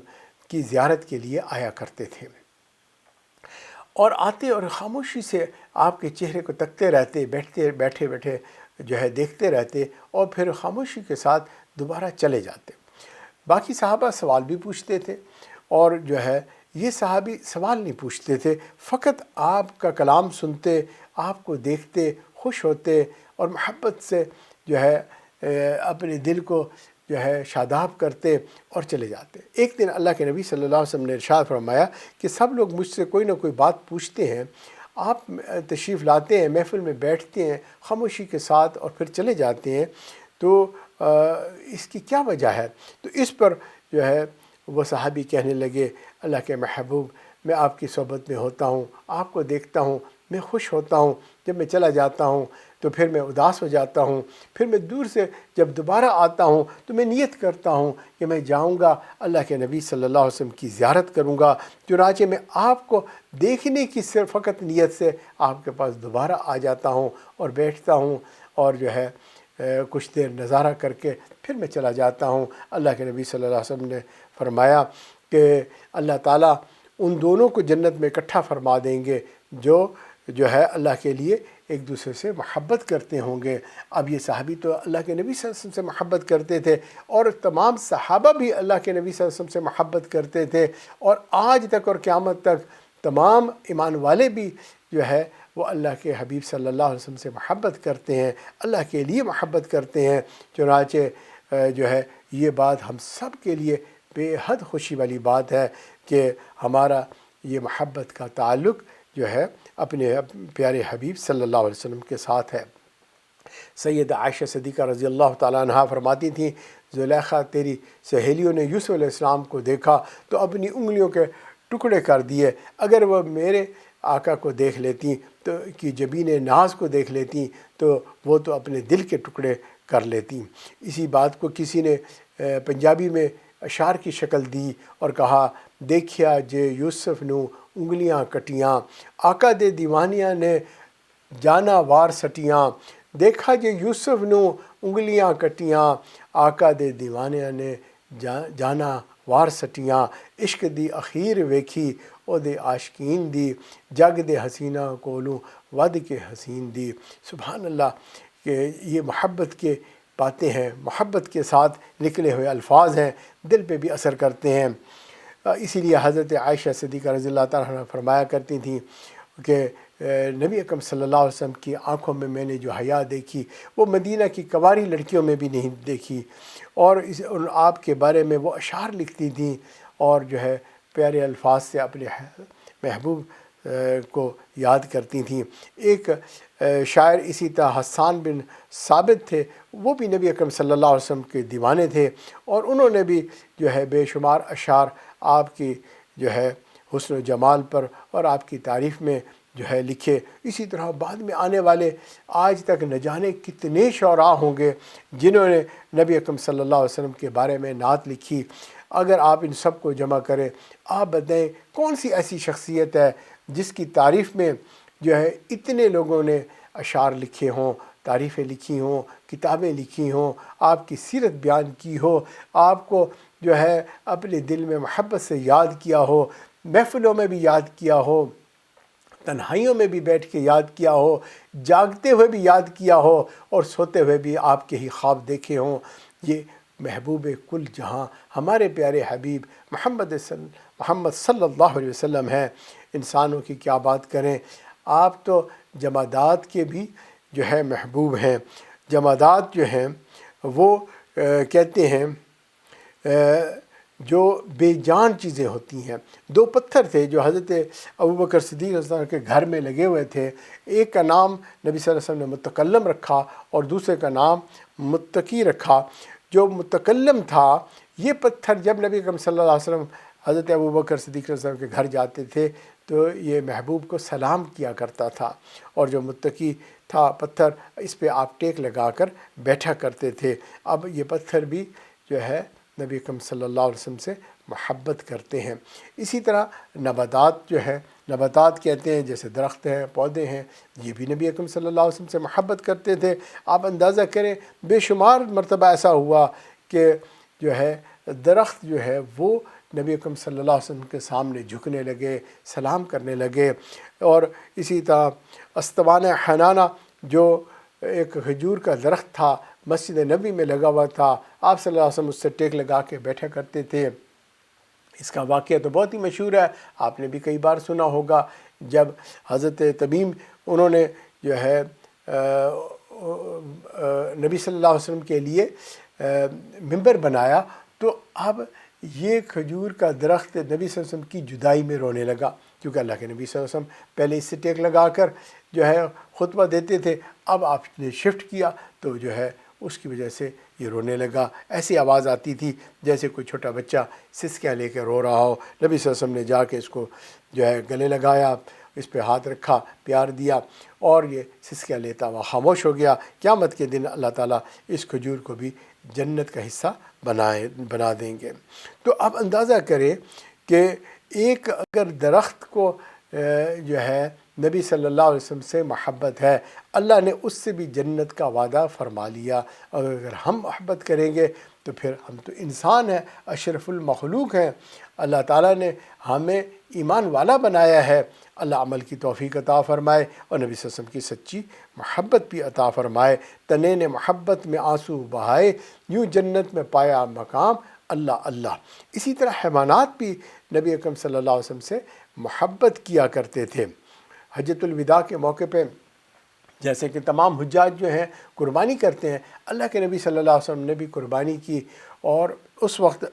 کی زیارت کے لیے آیا کرتے تھے، اور آتے اور خاموشی سے آپ کے چہرے کو تکتے رہتے، بیٹھے بیٹھے جو ہے دیکھتے رہتے، اور پھر خاموشی کے ساتھ دوبارہ چلے جاتے۔ باقی صحابہ سوال بھی پوچھتے تھے، اور جو ہے یہ صحابی سوال نہیں پوچھتے تھے، فقط آپ کا کلام سنتے، آپ کو دیکھتے، خوش ہوتے، اور محبت سے جو ہے اپنے دل کو جو ہے شاداب کرتے اور چلے جاتے۔ ایک دن اللہ کے نبی صلی اللہ علیہ وسلم نے ارشاد فرمایا کہ سب لوگ مجھ سے کوئی نہ کوئی بات پوچھتے ہیں، آپ تشریف لاتے ہیں، محفل میں بیٹھتے ہیں خاموشی کے ساتھ اور پھر چلے جاتے ہیں، تو اس کی کیا وجہ ہے؟ تو اس پر جو ہے وہ صحابی کہنے لگے، اللہ کے محبوب، میں آپ کی صحبت میں ہوتا ہوں، آپ کو دیکھتا ہوں، میں خوش ہوتا ہوں، جب میں چلا جاتا ہوں تو پھر میں اداس ہو جاتا ہوں، پھر میں دور سے جب دوبارہ آتا ہوں تو میں نیت کرتا ہوں کہ میں جاؤں گا اللہ کے نبی صلی اللہ علیہ وسلم کی زیارت کروں گا، چنانچہ میں آپ کو دیکھنے کی صرف فقط نیت سے آپ کے پاس دوبارہ آ جاتا ہوں اور بیٹھتا ہوں، اور جو ہے کچھ دیر نظارہ کر کے پھر میں چلا جاتا ہوں۔ اللہ کے نبی صلی اللہ علیہ وسلم نے فرمایا کہ اللہ تعالیٰ ان دونوں کو جنت میں اکٹھا فرما دیں گے جو ہے اللہ کے لیے ایک دوسرے سے محبت کرتے ہوں گے۔ اب یہ صحابی تو اللہ کے نبی صلی اللہ علیہ وسلم سے محبت کرتے تھے، اور تمام صحابہ بھی اللہ کے نبی صلی اللہ علیہ وسلم سے محبت کرتے تھے، اور آج تک اور قیامت تک تمام ایمان والے بھی جو ہے وہ اللہ کے حبیب صلی اللہ علیہ وسلم سے محبت کرتے ہیں، اللہ کے لیے محبت کرتے ہیں۔ چنانچہ جو ہے یہ بات ہم سب کے لیے بے حد خوشی والی بات ہے کہ ہمارا یہ محبت کا تعلق جو ہے اپنے پیارے حبیب صلی اللہ علیہ وسلم کے ساتھ ہے۔ سید عائشہ صدیقہ رضی اللہ تعالیٰ عنہا فرماتی تھیں، زلیخا تیری سہیلیوں نے یوسف علیہ السلام کو دیکھا تو اپنی انگلیوں کے ٹکڑے کر دیے، اگر وہ میرے آقا کو دیکھ لیتی تو کہ جبین ناز کو دیکھ لیتی تو وہ تو اپنے دل کے ٹکڑے کر لیتی۔ اسی بات کو کسی نے پنجابی میں اشعار کی شکل دی اور کہا، دیکھیا جے یوسف نو انگلیاں کٹیاں، آقا دے دیوانیاں نے جانا وار سٹیاں، دیکھا جے یوسف نو انگلیاں کٹیاں، آقا دے دیوانیاں نے جانا وار سٹیاں، عشق دی اخیر ویکھی دے عاشقین دی، جگ دے حسینہ کولوں ود کے حسین دی۔ سبحان اللہ کہ یہ محبت کے باتیں ہیں، محبت کے ساتھ نکلے ہوئے الفاظ ہیں، دل پہ بھی اثر کرتے ہیں۔ اسی لیے حضرت عائشہ صدیقہ رضی اللہ تعالیٰ عنہ فرمایا کرتی تھیں کہ نبی اکرم صلی اللہ علیہ وسلم کی آنکھوں میں نے جو حیا دیکھی وہ مدینہ کی کنواری لڑکیوں میں بھی نہیں دیکھی، اور آپ کے بارے میں وہ اشعار لکھتی تھیں اور جو ہے پیارے الفاظ سے اپنے محبوب کو یاد کرتی تھیں۔ ایک شاعر اسی طرح حسان بن ثابت تھے، وہ بھی نبی اکرم صلی اللہ علیہ وسلم کے دیوانے تھے، اور انہوں نے بھی جو ہے بے شمار اشعار آپ کی جو ہے حسن و جمال پر اور آپ کی تعریف میں جو ہے لکھے۔ اسی طرح بعد میں آنے والے آج تک نہ جانے کتنے شعراء ہوں گے جنہوں نے نبی اکرم صلی اللہ علیہ وسلم کے بارے میں نعت لکھی۔ اگر آپ ان سب کو جمع کریں، آپ بتائیں کون سی ایسی شخصیت ہے جس کی تعریف میں جو ہے اتنے لوگوں نے اشعار لکھے ہوں، تعریفیں لکھی ہوں، کتابیں لکھی ہوں، آپ کی سیرت بیان کی ہو، آپ کو جو ہے اپنے دل میں محبت سے یاد کیا ہو، محفلوں میں بھی یاد کیا ہو، تنہائیوں میں بھی بیٹھ کے یاد کیا ہو، جاگتے ہوئے بھی یاد کیا ہو، اور سوتے ہوئے بھی آپ کے ہی خواب دیکھے ہوں۔ یہ محبوب کل جہاں ہمارے پیارے حبیب محمد صلی اللہ علیہ وسلم ہیں۔ انسانوں کی کیا بات کریں، آپ تو جمادات کے بھی جو ہے محبوب ہیں۔ جمادات جو ہیں وہ کہتے ہیں جو بے جان چیزیں ہوتی ہیں۔ دو پتھر تھے جو حضرت ابوبکر صدیق رضی اللہ عنہ کے گھر میں لگے ہوئے تھے، ایک کا نام نبی صلی اللہ علیہ وسلم نے متکلم رکھا اور دوسرے کا نام متقی رکھا۔ جو متکلم تھا، یہ پتھر جب نبی اکرم صلی اللہ علیہ وسلم حضرت ابوبکر صدیق رضی اللہ عنہ کے گھر جاتے تھے تو یہ محبوب کو سلام کیا کرتا تھا، اور جو متقی تھا پتھر، اس پہ آپ ٹیک لگا کر بیٹھا کرتے تھے۔ اب یہ پتھر بھی جو ہے نبی اکرم صلی اللہ علیہ وسلم سے محبت کرتے ہیں۔ اسی طرح نباتات جو ہے، نباتات کہتے ہیں جیسے درخت ہیں، پودے ہیں، یہ بھی نبی اکرم صلی اللہ علیہ وسلم سے محبت کرتے تھے۔ آپ اندازہ کریں بے شمار مرتبہ ایسا ہوا کہ جو ہے درخت جو ہے وہ نبی اکرم صلی اللہ علیہ وسلم کے سامنے جھکنے لگے، سلام کرنے لگے۔ اور اسی طرح استوان حنانہ جو ایک کھجور کا درخت تھا، مسجد نبی میں لگا ہوا تھا، آپ صلی اللہ علیہ وسلم اس سے ٹیک لگا کے بیٹھا کرتے تھے۔ اس کا واقعہ تو بہت ہی مشہور ہے، آپ نے بھی کئی بار سنا ہوگا۔ جب حضرت تمیم انہوں نے جو ہے نبی صلی اللہ علیہ وسلم کے لیے ممبر بنایا تو اب یہ کھجور کا درخت نبی صلی اللہ علیہ وسلم کی جدائی میں رونے لگا، کیونکہ اللہ کے نبی صلی اللہ علیہ وسلم پہلے اس سے ٹیک لگا کر جو ہے خطبہ دیتے تھے، اب آپ نے شفٹ کیا تو جو ہے اس کی وجہ سے یہ رونے لگا۔ ایسی آواز آتی تھی جیسے کوئی چھوٹا بچہ سسکیاں لے کے رو رہا ہو۔ نبی صلی اللہ علیہ وسلم نے جا کے اس کو جو ہے گلے لگایا، اس پہ ہاتھ رکھا، پیار دیا، اور یہ سسکیاں لیتا ہوا خاموش ہو گیا۔ قیامت کے دن اللہ تعالیٰ اس کھجور کو بھی جنت کا حصہ بنا دیں گے۔ تو اب اندازہ کریں کہ ایک اگر درخت کو جو ہے نبی صلی اللہ علیہ وسلم سے محبت ہے، اللہ نے اس سے بھی جنت کا وعدہ فرما لیا، اور اگر ہم محبت کریں گے تو پھر ہم تو انسان ہیں، اشرف المخلوق ہیں، اللہ تعالیٰ نے ہمیں ایمان والا بنایا ہے۔ اللہ عمل کی توفیق عطا فرمائے اور نبی صلی اللہ علیہ وسلم کی سچی محبت بھی عطا فرمائے۔ تنے نے محبت میں آنسو بہائے، یوں جنت میں پایا مقام اللہ اللہ۔ اسی طرح حیوانات بھی نبی اکرم صلی اللہ علیہ وسلم سے محبت کیا کرتے تھے۔ حجۃ الوداع کے موقع پہ جیسے کہ تمام حجاج جو ہیں قربانی کرتے ہیں، اللہ کے نبی صلی اللہ علیہ وسلم نے بھی قربانی کی، اور اس وقت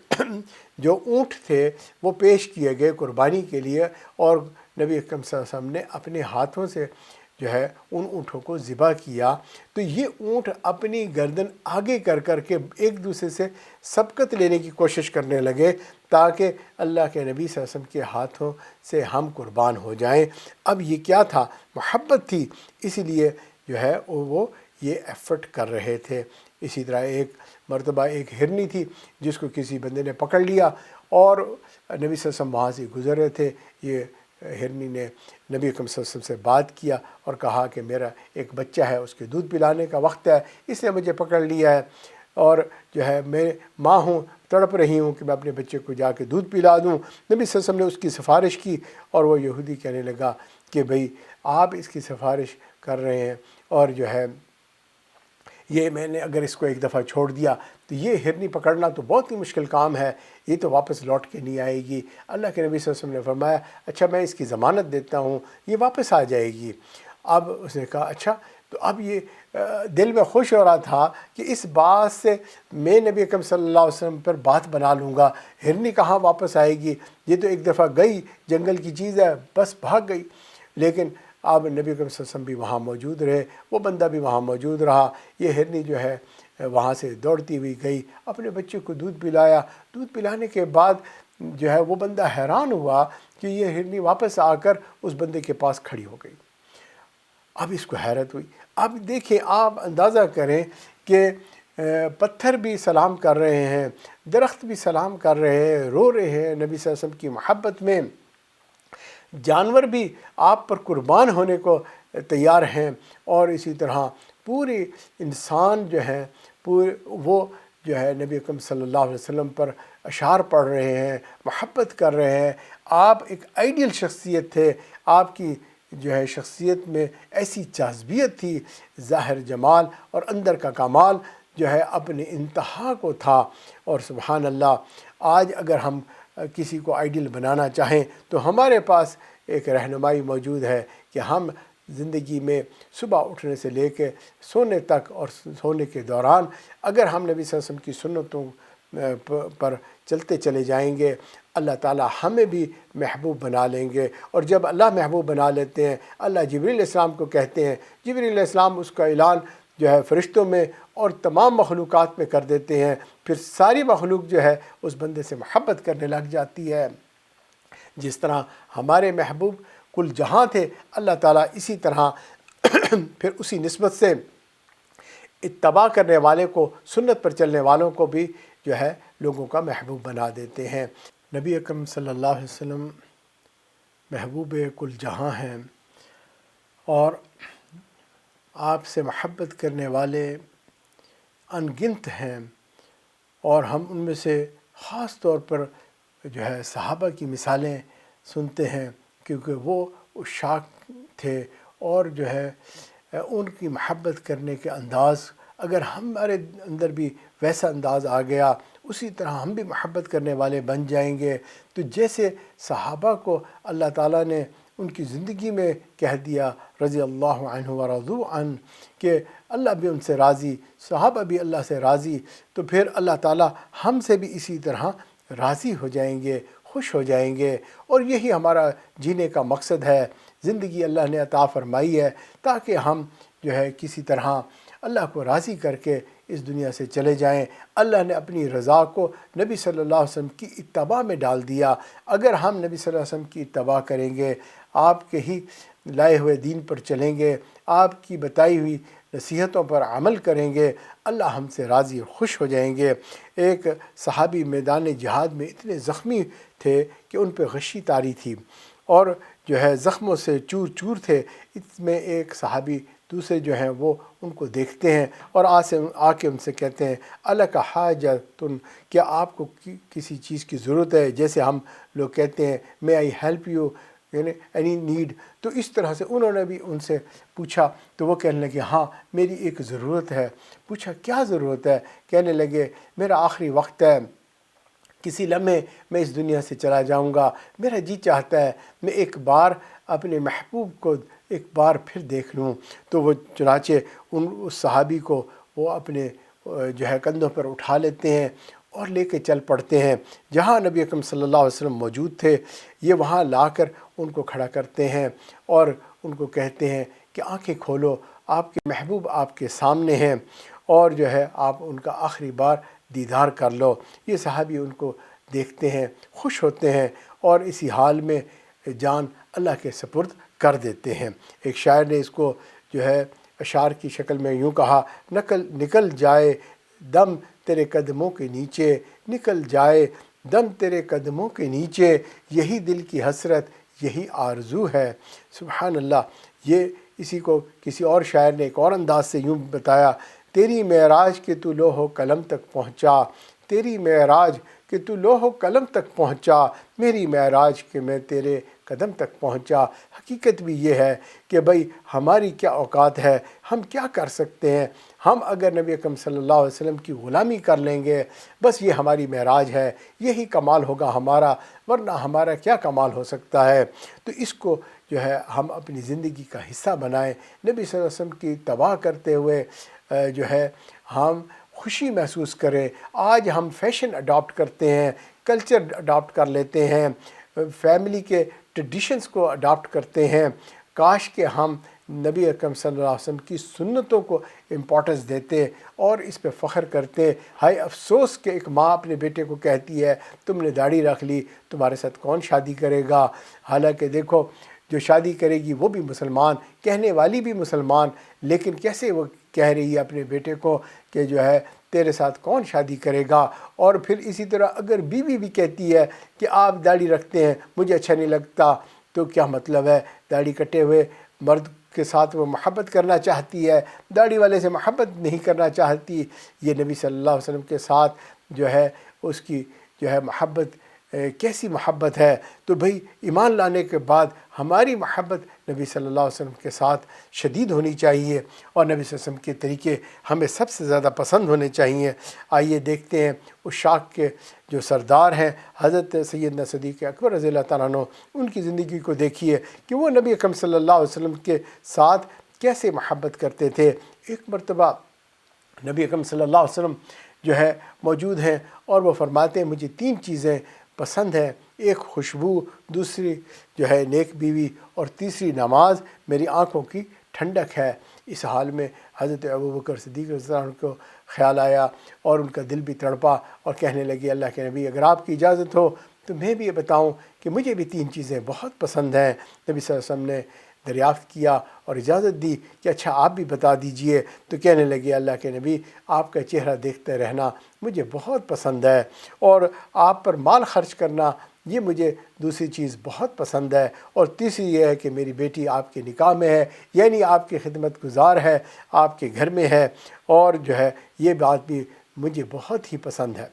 جو اونٹ تھے وہ پیش کیے گئے قربانی کے لیے، اور نبی اکرم صلی اللہ علیہ وسلم نے اپنے ہاتھوں سے جو ہے ان اونٹوں کو ذبح کیا۔ تو یہ اونٹ اپنی گردن آگے کر کر کے ایک دوسرے سے سبقت لینے کی کوشش کرنے لگے تاکہ اللہ کے نبی صلی اللہ علیہ وسلم کے ہاتھوں سے ہم قربان ہو جائیں۔ اب یہ کیا تھا؟ محبت تھی، اسی لیے جو ہے وہ یہ ایفرٹ کر رہے تھے۔ اسی طرح ایک مرتبہ ایک ہرنی تھی جس کو کسی بندے نے پکڑ لیا، اور نبی صلی اللہ علیہ وسلم وہاں سے گزر رہے تھے۔ یہ ہرنی نے نبی اکرم صلی اللہ علیہ وسلم سے بات کیا اور کہا کہ میرا ایک بچہ ہے، اس کے دودھ پلانے کا وقت ہے، اس نے مجھے پکڑ لیا ہے، اور جو ہے میں ماں ہوں تڑپ رہی ہوں کہ میں اپنے بچے کو جا کے دودھ پلا دوں۔ نبی صلی اللہ علیہ وسلم نے اس کی سفارش کی اور وہ یہودی کہنے لگا کہ بھئی آپ اس کی سفارش کر رہے ہیں، اور جو ہے یہ میں نے اگر اس کو ایک دفعہ چھوڑ دیا تو یہ ہرنی پکڑنا تو بہت ہی مشکل کام ہے، یہ تو واپس لوٹ کے نہیں آئے گی۔ اللہ کے نبی صلی اللہ علیہ وسلم نے فرمایا اچھا میں اس کی ضمانت دیتا ہوں، یہ واپس آ جائے گی۔ اب اس نے کہا اچھا، تو اب یہ دل میں خوش ہو رہا تھا کہ اس بات سے میں نبی اکرم صلی اللہ علیہ وسلم پر بات بنا لوں گا، ہرنی کہاں واپس آئے گی، یہ تو ایک دفعہ گئی، جنگل کی چیز ہے، بس بھاگ گئی۔ لیکن اب نبی اکرم صلی اللہ علیہ وسلم بھی وہاں موجود رہے، وہ بندہ بھی وہاں موجود رہا، یہ ہرنی جو ہے وہاں سے دوڑتی ہوئی گئی، اپنے بچے کو دودھ پلایا۔ دودھ پلانے کے بعد جو ہے وہ بندہ حیران ہوا کہ یہ ہرنی واپس آ کر اس بندے کے پاس کھڑی ہو گئی۔ اب اس کو حیرت ہوئی۔ اب دیکھیں، آپ اندازہ کریں کہ پتھر بھی سلام کر رہے ہیں، درخت بھی سلام کر رہے ہیں، رو رہے ہیں نبی صلی اللہ علیہ وسلم کی محبت میں، جانور بھی آپ پر قربان ہونے کو تیار ہیں، اور اسی طرح پورے انسان جو ہیں وہ جو ہے نبی اکرم صلی اللہ علیہ وسلم پر اشعار پڑھ رہے ہیں، محبت کر رہے ہیں۔ آپ ایک آئیڈیل شخصیت تھے، آپ کی جو ہے شخصیت میں ایسی جاذبیت تھی، ظاہر جمال اور اندر کا کمال جو ہے اپنے انتہا کو تھا۔ اور سبحان اللہ، آج اگر ہم کسی کو آئیڈیل بنانا چاہیں تو ہمارے پاس ایک رہنمائی موجود ہے کہ ہم زندگی میں صبح اٹھنے سے لے کے سونے تک اور سونے کے دوران اگر ہم نبی صلی اللہ علیہ وسلم کی سنتوں پر چلتے چلے جائیں گے، اللہ تعالی ہمیں بھی محبوب بنا لیں گے۔ اور جب اللہ محبوب بنا لیتے ہیں، اللہ جبریل علیہ السلام کو کہتے ہیں، جبریل علیہ السلام اس کا اعلان جو ہے فرشتوں میں اور تمام مخلوقات میں کر دیتے ہیں، پھر ساری مخلوق جو ہے اس بندے سے محبت کرنے لگ جاتی ہے۔ جس طرح ہمارے محبوب کل جہاں تھے، اللہ تعالیٰ اسی طرح پھر اسی نسبت سے اتباع کرنے والے کو، سنت پر چلنے والوں کو بھی جو ہے لوگوں کا محبوب بنا دیتے ہیں۔ نبی اکرم صلی اللہ علیہ وسلم محبوب کل جہاں ہیں، اور آپ سے محبت کرنے والے ان گنت ہیں، اور ہم ان میں سے خاص طور پر جو ہے صحابہ کی مثالیں سنتے ہیں، کیونکہ وہ عشاق تھے، اور جو ہے ان کی محبت کرنے کے انداز اگر ہمارے اندر بھی ویسا انداز آ گیا، اسی طرح ہم بھی محبت کرنے والے بن جائیں گے، تو جیسے صحابہ کو اللہ تعالیٰ نے ان کی زندگی میں کہہ دیا رضی اللہ عنہ ورضوا عنہ کہ اللہ بھی ان سے راضی، صحابہ بھی اللہ سے راضی، تو پھر اللہ تعالیٰ ہم سے بھی اسی طرح راضی ہو جائیں گے، خوش ہو جائیں گے۔ اور یہی ہمارا جینے کا مقصد ہے، زندگی اللہ نے عطا فرمائی ہے تاکہ ہم جو ہے کسی طرح اللہ کو راضی کر کے اس دنیا سے چلے جائیں۔ اللہ نے اپنی رضا کو نبی صلی اللہ علیہ وسلم کی اتباع میں ڈال دیا۔ اگر ہم نبی صلی اللہ علیہ وسلم کی اتباع کریں گے، آپ کے ہی لائے ہوئے دین پر چلیں گے، آپ کی بتائی ہوئی نصیحتوں پر عمل کریں گے، اللہ ہم سے راضی اور خوش ہو جائیں گے۔ ایک صحابی میدان جہاد میں اتنے زخمی تھے کہ ان پہ غشی طاری تھی، اور جو ہے زخموں سے چور چور تھے۔ اس میں ایک صحابی دوسرے جو ہیں وہ ان کو دیکھتے ہیں اور آ کے ان سے کہتے ہیں الک حاجۃ، کیا آپ کو کسی چیز کی ضرورت ہے؟ جیسے ہم لوگ کہتے ہیں may I help you، یعنی اینی نیڈ۔ تو اس طرح سے انہوں نے بھی ان سے پوچھا، تو وہ کہنے لگے ہاں میری ایک ضرورت ہے۔ پوچھا کیا ضرورت ہے؟ کہنے لگے میرا آخری وقت ہے، کسی لمحے میں اس دنیا سے چلا جاؤں گا، میرا جی چاہتا ہے میں ایک بار اپنے محبوب کو ایک بار پھر دیکھ لوں۔ تو وہ چنانچہ اس صحابی کو وہ اپنے جو ہے کندھوں پر اٹھا لیتے ہیں اور لے کے چل پڑتے ہیں۔ جہاں نبی اکرم صلی اللہ علیہ وسلم موجود تھے، یہ وہاں لا کر ان کو کھڑا کرتے ہیں اور ان کو کہتے ہیں کہ آنکھیں کھولو، آپ کے محبوب آپ کے سامنے ہیں، اور جو ہے آپ ان کا آخری بار دیدار کر لو۔ یہ صحابی ان کو دیکھتے ہیں، خوش ہوتے ہیں، اور اسی حال میں جان اللہ کے سپرد کر دیتے ہیں۔ ایک شاعر نے اس کو جو ہے اشعار کی شکل میں یوں کہا، نکل جائے دم تیرے قدموں کے نیچے، نکل جائے دم تیرے قدموں کے نیچے، یہی دل کی حسرت یہی آرزو ہے۔ سبحان اللہ۔ یہ اسی کو کسی اور شاعر نے ایک اور انداز سے یوں بتایا، تیری معراج کے تو لوح و قلم تک پہنچا، تیری معراج کہ تو لوح و قلم تک پہنچا، میری معراج کہ میں تیرے قدم تک پہنچا۔ حقیقت بھی یہ ہے کہ بھئی ہماری کیا اوقات ہے، ہم کیا کر سکتے ہیں؟ ہم اگر نبی اکرم صلی اللہ علیہ وسلم کی غلامی کر لیں گے، بس یہ ہماری معراج ہے، یہی کمال ہوگا ہمارا، ورنہ ہمارا کیا کمال ہو سکتا ہے؟ تو اس کو جو ہے ہم اپنی زندگی کا حصہ بنائیں، نبی صلی اللہ علیہ وسلم کی اتباع کرتے ہوئے جو ہے ہم خوشی محسوس کریں۔ آج ہم فیشن اڈاپٹ کرتے ہیں، کلچر اڈاپٹ کر لیتے ہیں، فیملی کے ٹریڈیشنز کو اڈاپٹ کرتے ہیں۔ کاش کہ ہم نبی اکرم صلی اللہ علیہ وسلم کی سنتوں کو امپورٹنس دیتے اور اس پہ فخر کرتے۔ ہائے افسوس کہ ایک ماں اپنے بیٹے کو کہتی ہے تم نے داڑھی رکھ لی، تمہارے ساتھ کون شادی کرے گا؟ حالانکہ دیکھو جو شادی کرے گی وہ بھی مسلمان، کہنے والی بھی مسلمان، لیکن کیسے وہ کہہ رہی ہے اپنے بیٹے کو کہ جو ہے تیرے ساتھ کون شادی کرے گا؟ اور پھر اسی طرح اگر بیوی بھی کہتی ہے کہ آپ داڑھی رکھتے ہیں مجھے اچھا نہیں لگتا، تو کیا مطلب ہے؟ داڑھی کٹے ہوئے مرد کے ساتھ وہ محبت کرنا چاہتی ہے، داڑھی والے سے محبت نہیں کرنا چاہتی۔ یہ نبی صلی اللہ علیہ وسلم کے ساتھ جو ہے اس کی جو ہے محبت کیسی محبت ہے؟ تو بھئی ایمان لانے کے بعد ہماری محبت نبی صلی اللہ علیہ وسلم کے ساتھ شدید ہونی چاہیے، اور نبی صلی اللہ علیہ وسلم کے طریقے ہمیں سب سے زیادہ پسند ہونے چاہیے۔ آئیے دیکھتے ہیں اس شاخ کے جو سردار ہیں حضرت سیدنا صدیق اکبر رضی اللہ تعالیٰ عنہ، ان کی زندگی کو دیکھیے کہ وہ نبی اکرم صلی اللہ علیہ وسلم کے ساتھ کیسے محبت کرتے تھے۔ ایک مرتبہ نبی اکرم صلی اللہ علیہ وسلم جو ہے موجود ہیں اور وہ فرماتے ہیں مجھے 3 چیزیں پسند ہیں، ایک خوشبو، دوسری جو ہے نیک بیوی، اور تیسری نماز میری آنکھوں کی ٹھنڈک ہے۔ اس حال میں حضرت ابوبکر صدیق رضی اللہ عنہ کو خیال آیا اور ان کا دل بھی تڑپا اور کہنے لگے اللہ کے نبی اگر آپ کی اجازت ہو تو میں بھی یہ بتاؤں کہ مجھے بھی 3 چیزیں بہت پسند ہیں۔ نبی صلی اللہ علیہ وسلم نے دریافت کیا اور اجازت دی کہ اچھا آپ بھی بتا دیجئے، تو کہنے لگے اللہ کے نبی آپ کا چہرہ دیکھتے رہنا مجھے بہت پسند ہے، اور آپ پر مال خرچ کرنا یہ مجھے دوسری چیز بہت پسند ہے، اور تیسری یہ ہے کہ میری بیٹی آپ کے نکاح میں ہے، یعنی آپ کی خدمت گزار ہے، آپ کے گھر میں ہے، اور جو ہے یہ بات بھی مجھے بہت ہی پسند ہے۔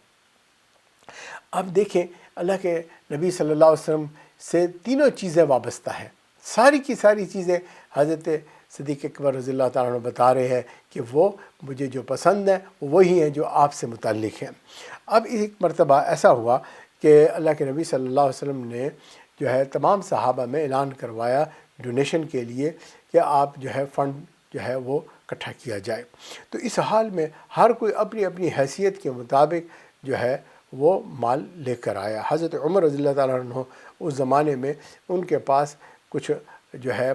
اب دیکھیں اللہ کے نبی صلی اللہ علیہ وسلم سے تینوں چیزیں وابستہ ہیں، ساری کی ساری چیزیں حضرت صدیق اکبر رضی اللہ تعالیٰ عنہ بتا رہے ہیں کہ وہ مجھے جو پسند ہیں وہ وہی ہیں جو آپ سے متعلق ہیں۔ اب ایک مرتبہ ایسا ہوا کہ اللہ کے نبی صلی اللہ علیہ وسلم نے جو ہے تمام صحابہ میں اعلان کروایا ڈونیشن کے لیے کہ آپ جو ہے فنڈ جو ہے وہ اکٹھا کیا جائے۔ تو اس حال میں ہر کوئی اپنی اپنی حیثیت کے مطابق جو ہے وہ مال لے کر آیا۔ حضرت عمر رضی اللہ تعالیٰ عنہ اس زمانے میں ان کے پاس کچھ جو ہے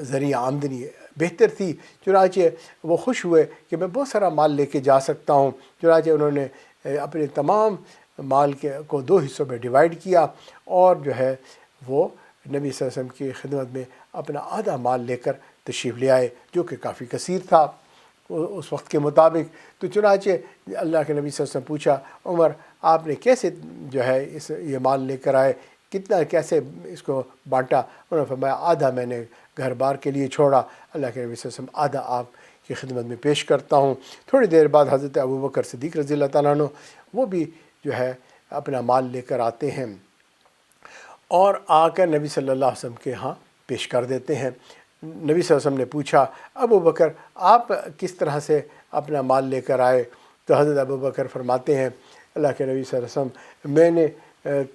ذریعہ آمدنی بہتر تھی، چنانچہ وہ خوش ہوئے کہ میں بہت سارا مال لے کے جا سکتا ہوں، چنانچہ انہوں نے اپنے تمام مال کو 2 حصوں میں ڈیوائیڈ کیا، اور جو ہے وہ نبی صلی اللہ علیہ وسلم کی خدمت میں اپنا آدھا مال لے کر تشریف لے آئے، جو کہ کافی کثیر تھا اس وقت کے مطابق۔ تو چنانچہ اللہ کے نبی صلی اللہ علیہ وسلم پوچھا عمر آپ نے کیسے جو ہے یہ مال لے کر آئے، کتنا کیسے اس کو بانٹا؟ انہوں نے فرمایا آدھا میں نے گھر بار کے لیے چھوڑا، اللہ کے نبی صلی اللہ علیہ وسلم آدھا آپ کی خدمت میں پیش کرتا ہوں۔ تھوڑی دیر بعد حضرت ابوبکر صدیق رضی اللہ تعالیٰ عنہ وہ بھی جو ہے اپنا مال لے کر آتے ہیں اور آ کر نبی صلی اللہ علیہ وسلم کے ہاں پیش کر دیتے ہیں۔ نبی صلی اللہ علیہ وسلم نے پوچھا ابوبکر آپ کس طرح سے اپنا مال لے کر آئے؟ تو حضرت ابوبکر فرماتے ہیں اللہ کے نبی صلی اللہ علیہ وسلم میں نے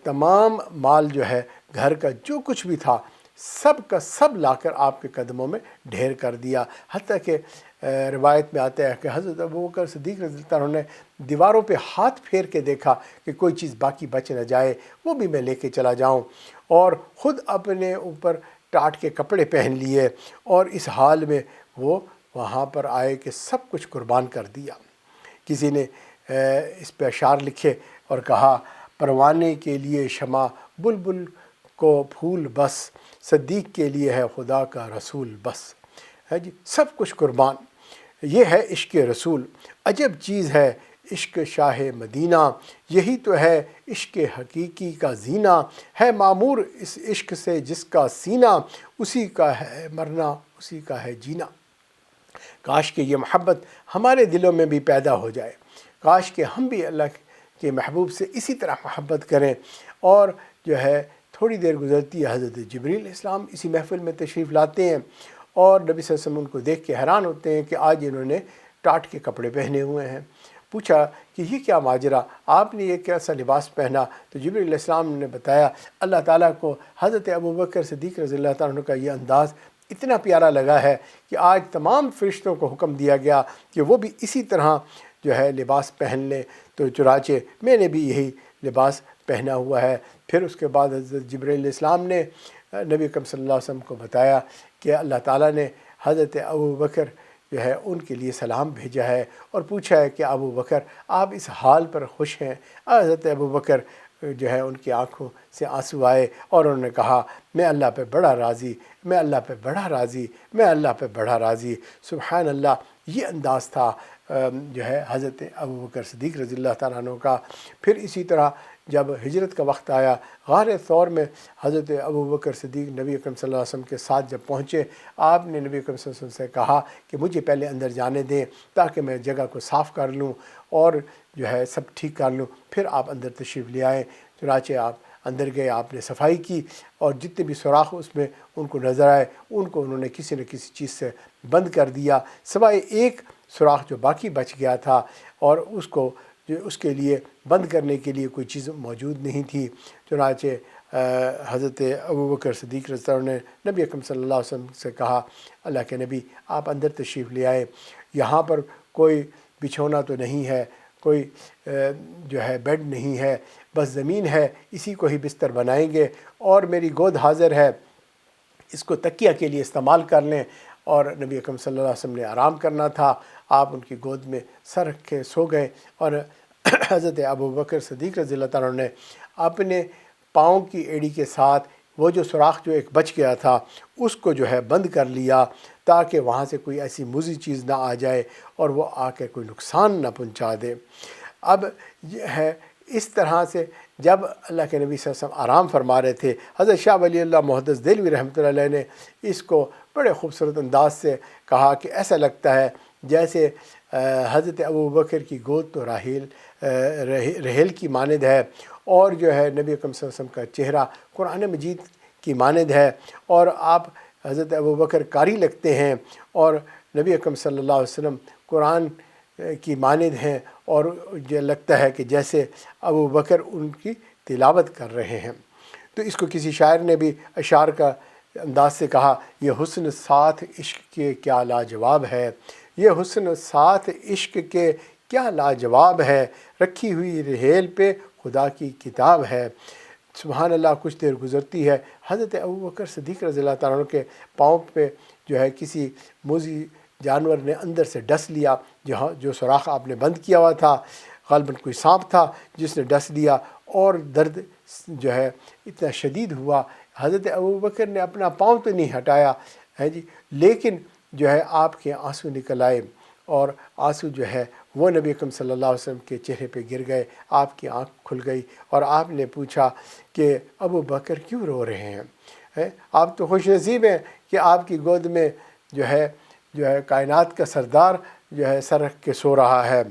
تمام مال جو ہے گھر کا جو کچھ بھی تھا سب کا سب لا کر آپ کے قدموں میں ڈھیر کر دیا، حتیٰ کہ روایت میں آتا ہے کہ حضرت ابوبکر صدیق رضی اللہ عنہ نے دیواروں پہ ہاتھ پھیر کے دیکھا کہ کوئی چیز باقی بچ نہ جائے، وہ بھی میں لے کے چلا جاؤں، اور خود اپنے اوپر ٹاٹ کے کپڑے پہن لیے، اور اس حال میں وہ وہاں پر آئے کہ سب کچھ قربان کر دیا۔ کسی نے اس پہ اشعار لکھے اور کہا پروانے کے لیے شمع بلبل کو پھول بس، صدیق کے لیے ہے خدا کا رسول بس، ہے جی سب کچھ قربان۔ یہ ہے عشق رسول، عجب چیز ہے عشق شاہ مدینہ، یہی تو ہے عشق حقیقی کا زینہ، ہے معمور اس عشق سے جس کا سینہ، اسی کا ہے مرنا اسی کا ہے جینا۔ کاش کہ یہ محبت ہمارے دلوں میں بھی پیدا ہو جائے، کاش کہ ہم بھی اللہ کے محبوب سے اسی طرح محبت کریں۔ اور جو ہے تھوڑی دیر گزرتی ہے، حضرت جبریل علیہ السلام اسی محفل میں تشریف لاتے ہیں، اور نبی صلی اللہ علیہ وسلم ان کو دیکھ کے حیران ہوتے ہیں کہ آج انہوں نے ٹاٹ کے کپڑے پہنے ہوئے ہیں۔ پوچھا کہ یہ کیا ماجرا، آپ نے یہ کیسا لباس پہنا؟ تو جبریل علیہ السلام نے بتایا اللہ تعالیٰ کو حضرت ابوبکر صدیق رضی اللہ تعالیٰ عنہ کا یہ انداز اتنا پیارا لگا ہے کہ آج تمام فرشتوں کو حکم دیا گیا کہ وہ بھی اسی طرح جو ہے لباس پہن لیں، تو چنانچہ میں نے بھی یہی لباس پہنا ہوا ہے۔ پھر اس کے بعد حضرت جبریل علیہ السلام نے نبی اکرم صلی اللہ علیہ وسلم کو بتایا کہ اللہ تعالیٰ نے حضرت ابوبکر جو ہے ان کے لیے سلام بھیجا ہے، اور پوچھا ہے کہ ابوبکر آپ اس حال پر خوش ہیں؟ حضرت ابوبکر جو ہے ان کی آنکھوں سے آنسو آئے، اور انہوں نے کہا میں اللہ پہ بڑا راضی، میں اللہ پہ بڑا راضی، میں اللہ پہ بڑا راضی۔ سبحان اللہ، یہ انداز تھا جو ہے حضرت ابوبکر صدیق رضی اللہ تعالیٰ عنہ کا۔ پھر اسی طرح جب ہجرت کا وقت آیا، غار ثور میں حضرت ابوبکر صدیق نبی اکرم صلی اللہ علیہ وسلم کے ساتھ جب پہنچے، آپ نے نبی اکرم صلی اللہ علیہ وسلم سے کہا کہ مجھے پہلے اندر جانے دیں تاکہ میں جگہ کو صاف کر لوں اور جو ہے سب ٹھیک کر لوں، پھر آپ اندر تشریف لے آئیں۔ چنانچہ آپ اندر گئے، آپ نے صفائی کی، اور جتنے بھی سوراخ اس میں ان کو نظر آئے ان کو انہوں نے کسی نہ کسی چیز سے بند کر دیا، سوائے ایک سوراخ جو باقی بچ گیا تھا، اور اس کو جو اس کے لیے بند کرنے کے لیے کوئی چیز موجود نہیں تھی۔ چنانچہ حضرت ابوبکر صدیق رضی اللہ عنہ نے نبی اکرم صلی اللہ علیہ وسلم سے کہا اللہ کے نبی آپ اندر تشریف لے آئے، یہاں پر کوئی بچھونا تو نہیں ہے، کوئی جو ہے بیڈ نہیں ہے، بس زمین ہے، اسی کو ہی بستر بنائیں گے، اور میری گود حاضر ہے، اس کو تکیہ کے لیے استعمال کر لیں۔ اور نبی اکرم صلی اللہ علیہ وسلم نے آرام کرنا تھا، آپ ان کی گود میں سر رکھ کے سو گئے، اور حضرت ابوبکر صدیق رضی اللہ تعالیٰ عنہ نے اپنے پاؤں کی ایڑی کے ساتھ وہ جو سوراخ جو ایک بچ گیا تھا اس کو جو ہے بند کر لیا، تاکہ وہاں سے کوئی ایسی مضی چیز نہ آ جائے اور وہ آ کے کوئی نقصان نہ پہنچا دے۔ اب یہ ہے اس طرح سے جب اللہ کے نبی صلی اللہ علیہ وسلم آرام فرما رہے تھے، حضرت شاہ ولی اللہ محدث دہلوی رحمۃ اللہ علیہ نے اس کو بڑے خوبصورت انداز سے کہا کہ ایسا لگتا ہے جیسے حضرت ابوبکر کی گود تو رحیل کی مانند ہے، اور جو ہے نبی اکرم صلی اللہ علیہ وسلم کا چہرہ قرآن مجید کی مانند ہے، اور آپ حضرت ابوبکر قاری لگتے ہیں، اور نبی اکرم صلی اللہ علیہ وسلم قرآن کی مانند ہیں، اور یہ لگتا ہے کہ جیسے ابوبکر ان کی تلاوت کر رہے ہیں۔ تو اس کو کسی شاعر نے بھی اشعار کا انداز سے کہا یہ حسن ساتھ عشق کے کیا لاجواب ہے، یہ حسن ساتھ عشق کے کیا لاجواب ہے، رکھی ہوئی رحیل پہ خدا کی کتاب ہے۔ سبحان اللہ، کچھ دیر گزرتی ہے، حضرت ابوبکر صدیق رضی اللہ تعالیٰ عنہ کے پاؤں پہ جو ہے کسی موذی جانور نے اندر سے ڈس لیا، جو سوراخ آپ نے بند کیا ہوا تھا، غالباً کوئی سانپ تھا جس نے ڈس لیا، اور درد جو ہے اتنا شدید ہوا۔ حضرت ابوبکر نے اپنا پاؤں تو نہیں ہٹایا ہے جی، لیکن جو ہے آپ کے آنسو نکل آئے، اور آنسو جو ہے وہ نبی اکرم صلی اللہ علیہ وسلم کے چہرے پہ گر گئے، آپ کی آنکھ کھل گئی، اور آپ نے پوچھا کہ ابوبکر کیوں رو رہے ہیں؟ آپ تو خوش نصیب ہیں کہ آپ کی گود میں جو ہے کائنات کا سردار جو ہے سر رکھ کے سو رہا ہے۔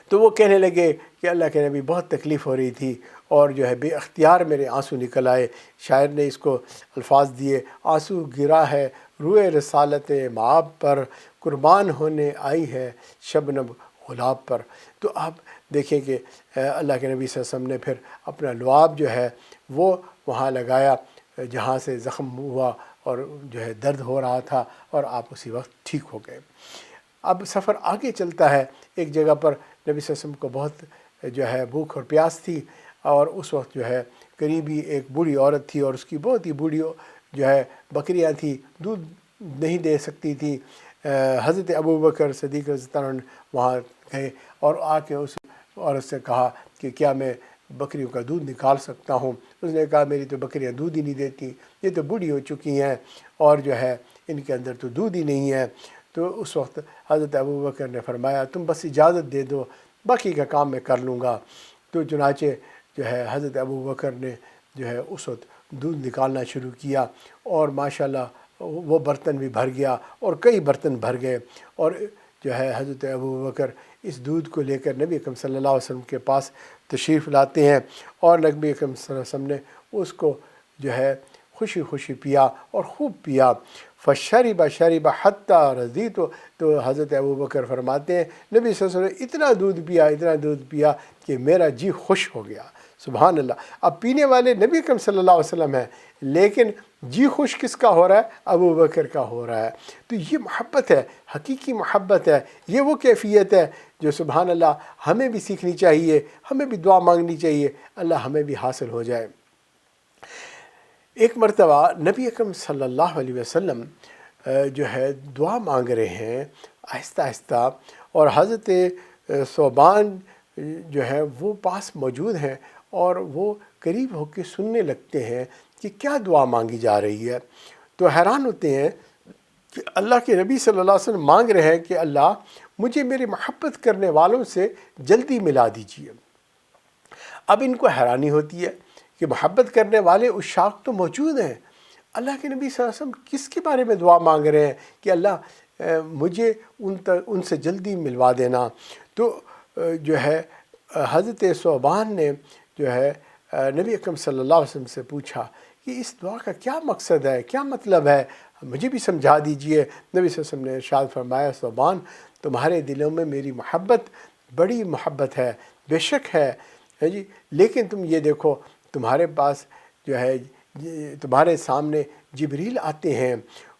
تو وہ کہنے لگے کہ اللہ کے نبی بہت تکلیف ہو رہی تھی، اور جو ہے بے اختیار میرے آنسو نکل آئے۔ شاعر نے اس کو الفاظ دیے، آنسو گرا ہے روئے رسالت مآب پر، قربان ہونے آئی ہے شبنم گلاب پر۔ تو آپ دیکھیں کہ اللہ کے نبی صلی اللہ علیہ وسلم نے پھر اپنا لعاب جو ہے وہ وہاں لگایا جہاں سے زخم ہوا اور جو ہے درد ہو رہا تھا، اور آپ اسی وقت ٹھیک ہو گئے۔ اب سفر آگے چلتا ہے، ایک جگہ پر نبی صلی اللہ علیہ وسلم کو بہت جو ہے بھوک اور پیاس تھی، اور اس وقت جو ہے قریبی ایک بوڑھی عورت تھی، اور اس کی بہت ہی بوڑھی جو ہے بکریاں تھیں، دودھ نہیں دے سکتی تھی۔ حضرت ابوبکر صدیق رضی اللہ عنہ وہاں گئے اور آ کے اس عورت سے کہا کہ کیا میں بکریوں کا دودھ نکال سکتا ہوں؟ اس نے کہا میری تو بکریاں دودھ ہی نہیں دیتی، یہ تو بوڑھی ہو چکی ہیں، اور جو ہے ان کے اندر تو دودھ ہی نہیں ہے۔ تو اس وقت حضرت ابوبکر نے فرمایا تم بس اجازت دے دو، باقی کا کام میں کر لوں گا۔ تو چنانچہ جو ہے حضرت ابوبکر نے جو ہے اس وقت دودھ نکالنا شروع کیا، اور ماشاءاللہ وہ برتن بھی بھر گیا، اور کئی برتن بھر گئے، اور جو ہے حضرت ابو بکر اس دودھ کو لے کر نبی اکرم صلی اللہ علیہ وسلم کے پاس تشریف لاتے ہیں، اور نبی اکرم صلی اللہ علیہ وسلم نے اس کو جو ہے خوشی خوشی پیا اور خوب پیا۔ فشرب شرب حتیٰ رضیت، تو حضرت ابو بکر فرماتے ہیں نبی صلی اللہ علیہ وسلم نے اتنا دودھ پیا کہ میرا جی خوش ہو گیا۔ سبحان اللہ۔ اب پینے والے نبی اکرم صلی اللہ علیہ وسلم ہیں، لیکن جی خوش کس کا ہو رہا ہے؟ ابو بکر کا ہو رہا ہے۔ تو یہ محبت ہے، حقیقی محبت ہے، یہ وہ کیفیت ہے جو سبحان اللہ ہمیں بھی سیکھنی چاہیے، ہمیں بھی دعا مانگنی چاہیے، اللہ ہمیں بھی حاصل ہو جائے۔ ایک مرتبہ نبی اکرم صلی اللہ علیہ وسلم جو ہے دعا مانگ رہے ہیں آہستہ آہستہ، اور حضرت ثوبان جو ہے وہ پاس موجود ہیں، اور وہ قریب ہو کے سننے لگتے ہیں کہ کیا دعا مانگی جا رہی ہے۔ تو حیران ہوتے ہیں کہ اللہ کے نبی صلی اللہ علیہ وسلم مانگ رہے ہیں کہ اللہ مجھے میرے محبت کرنے والوں سے جلدی ملا دیجیے۔ اب ان کو حیرانی ہوتی ہے کہ محبت کرنے والے عشاق تو موجود ہیں، اللہ کے نبی صلی اللہ علیہ وسلم کس کے بارے میں دعا مانگ رہے ہیں کہ اللہ مجھے ان سے جلدی ملوا دینا۔ تو جو ہے حضرت ثوبان نے جو ہے نبی اکرم صلی اللہ علیہ وسلم سے پوچھا کہ اس دعا کا کیا مقصد ہے، کیا مطلب ہے، مجھے بھی سمجھا دیجئے۔ نبی صلی اللہ علیہ وسلم نے ارشاد فرمایا ثوبان تمہارے دلوں میں میری محبت بڑی محبت ہے، بے شک ہے جی، لیکن تم یہ دیکھو تمہارے پاس جو ہے تمہارے سامنے جبریل آتے ہیں،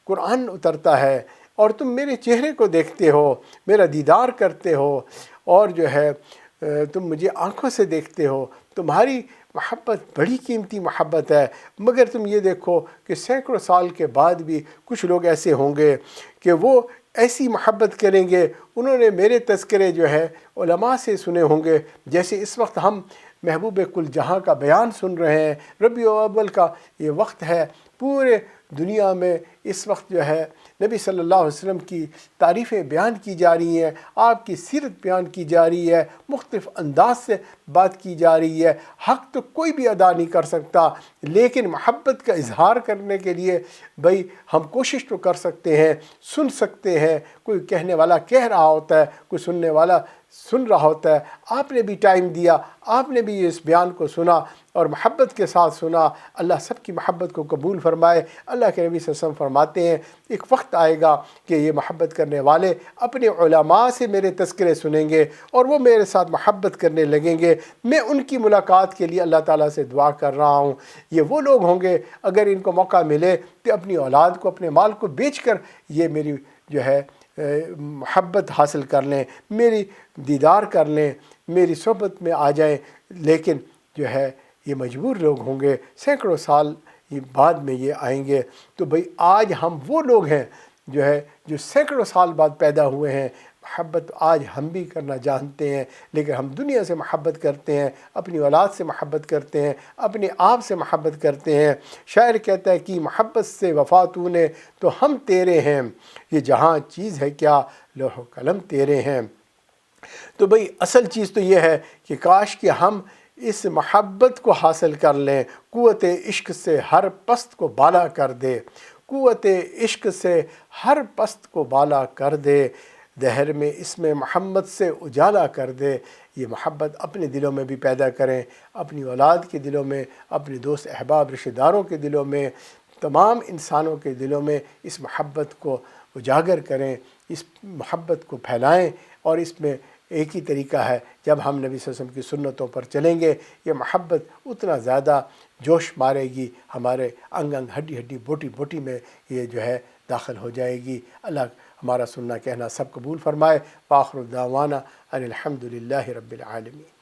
قرآن اترتا ہے، اور تم میرے چہرے کو دیکھتے ہو، میرا دیدار کرتے ہو، اور جو ہے تم مجھے آنکھوں سے دیکھتے ہو، تمہاری محبت بڑی قیمتی محبت ہے۔ مگر تم یہ دیکھو کہ سینکڑوں سال کے بعد بھی کچھ لوگ ایسے ہوں گے کہ وہ ایسی محبت کریں گے، انہوں نے میرے تذکرے جو ہے علماء سے سنے ہوں گے، جیسے اس وقت ہم محبوب کل جہاں کا بیان سن رہے ہیں، ربیع الاول کا یہ وقت ہے، پورے دنیا میں اس وقت جو ہے نبی صلی اللہ علیہ وسلم کی تعریفیں بیان کی جا رہی ہیں، آپ کی سیرت بیان کی جا رہی ہے، مختلف انداز سے بات کی جا رہی ہے۔ حق تو کوئی بھی ادا نہیں کر سکتا، لیکن محبت کا اظہار کرنے کے لیے بھئی ہم کوشش تو کر سکتے ہیں، سن سکتے ہیں، کوئی کہنے والا کہہ رہا ہوتا ہے، کوئی سننے والا سن رہا ہوتا ہے۔ آپ نے بھی ٹائم دیا، آپ نے بھی اس بیان کو سنا اور محبت کے ساتھ سنا۔ اللہ سب کی محبت کو قبول فرمائے۔ اللہ کے نبی صلی اللہ علیہ وسلم فرماتے ہیں ایک وقت آئے گا کہ یہ محبت کرنے والے اپنے علماء سے میرے تذکرے سنیں گے اور وہ میرے ساتھ محبت کرنے لگیں گے۔ میں ان کی ملاقات کے لیے اللہ تعالیٰ سے دعا کر رہا ہوں۔ یہ وہ لوگ ہوں گے اگر ان کو موقع ملے کہ اپنی اولاد کو، اپنے مال کو بیچ کر یہ میری جو ہے محبت حاصل کر لیں، میری دیدار کر لیں، میری صحبت میں آ جائیں، لیکن جو ہے یہ مجبور لوگ ہوں گے، سینکڑوں سال بعد میں یہ آئیں گے۔ تو بھئی آج ہم وہ لوگ ہیں جو سینکڑوں سال بعد پیدا ہوئے ہیں، محبت آج ہم بھی کرنا جانتے ہیں، لیکن ہم دنیا سے محبت کرتے ہیں، اپنی اولاد سے محبت کرتے ہیں، اپنے آپ سے محبت کرتے ہیں۔ شاعر کہتا ہے کہ محبت سے وفا تو نے تو ہم تیرے ہیں، یہ جہاں چیز ہے کیا لوح و قلم تیرے ہیں۔ تو بھئی اصل چیز تو یہ ہے کہ کاش کہ ہم اس محبت کو حاصل کر لیں، قوت عشق سے ہر پست کو بالا کر دے، قوت عشق سے ہر پست کو بالا کر دے، دہر میں اس میں محمد سے اجالا کر دے۔ یہ محبت اپنے دلوں میں بھی پیدا کریں، اپنی اولاد کے دلوں میں، اپنے دوست احباب رشتہ داروں کے دلوں میں، تمام انسانوں کے دلوں میں اس محبت کو اجاگر کریں، اس محبت کو پھیلائیں۔ اور اس میں ایک ہی طریقہ ہے، جب ہم نبی صلی اللہ علیہ وسلم کی سنتوں پر چلیں گے، یہ محبت اتنا زیادہ جوش مارے گی، ہمارے انگ انگ ہڈی ہڈی بوٹی بوٹی میں یہ جو ہے داخل ہو جائے گی۔ اللہ ہمارا سننا کہنا سب قبول فرمائے۔ وآخر دعوانا ان الحمد للہ رب العالمین۔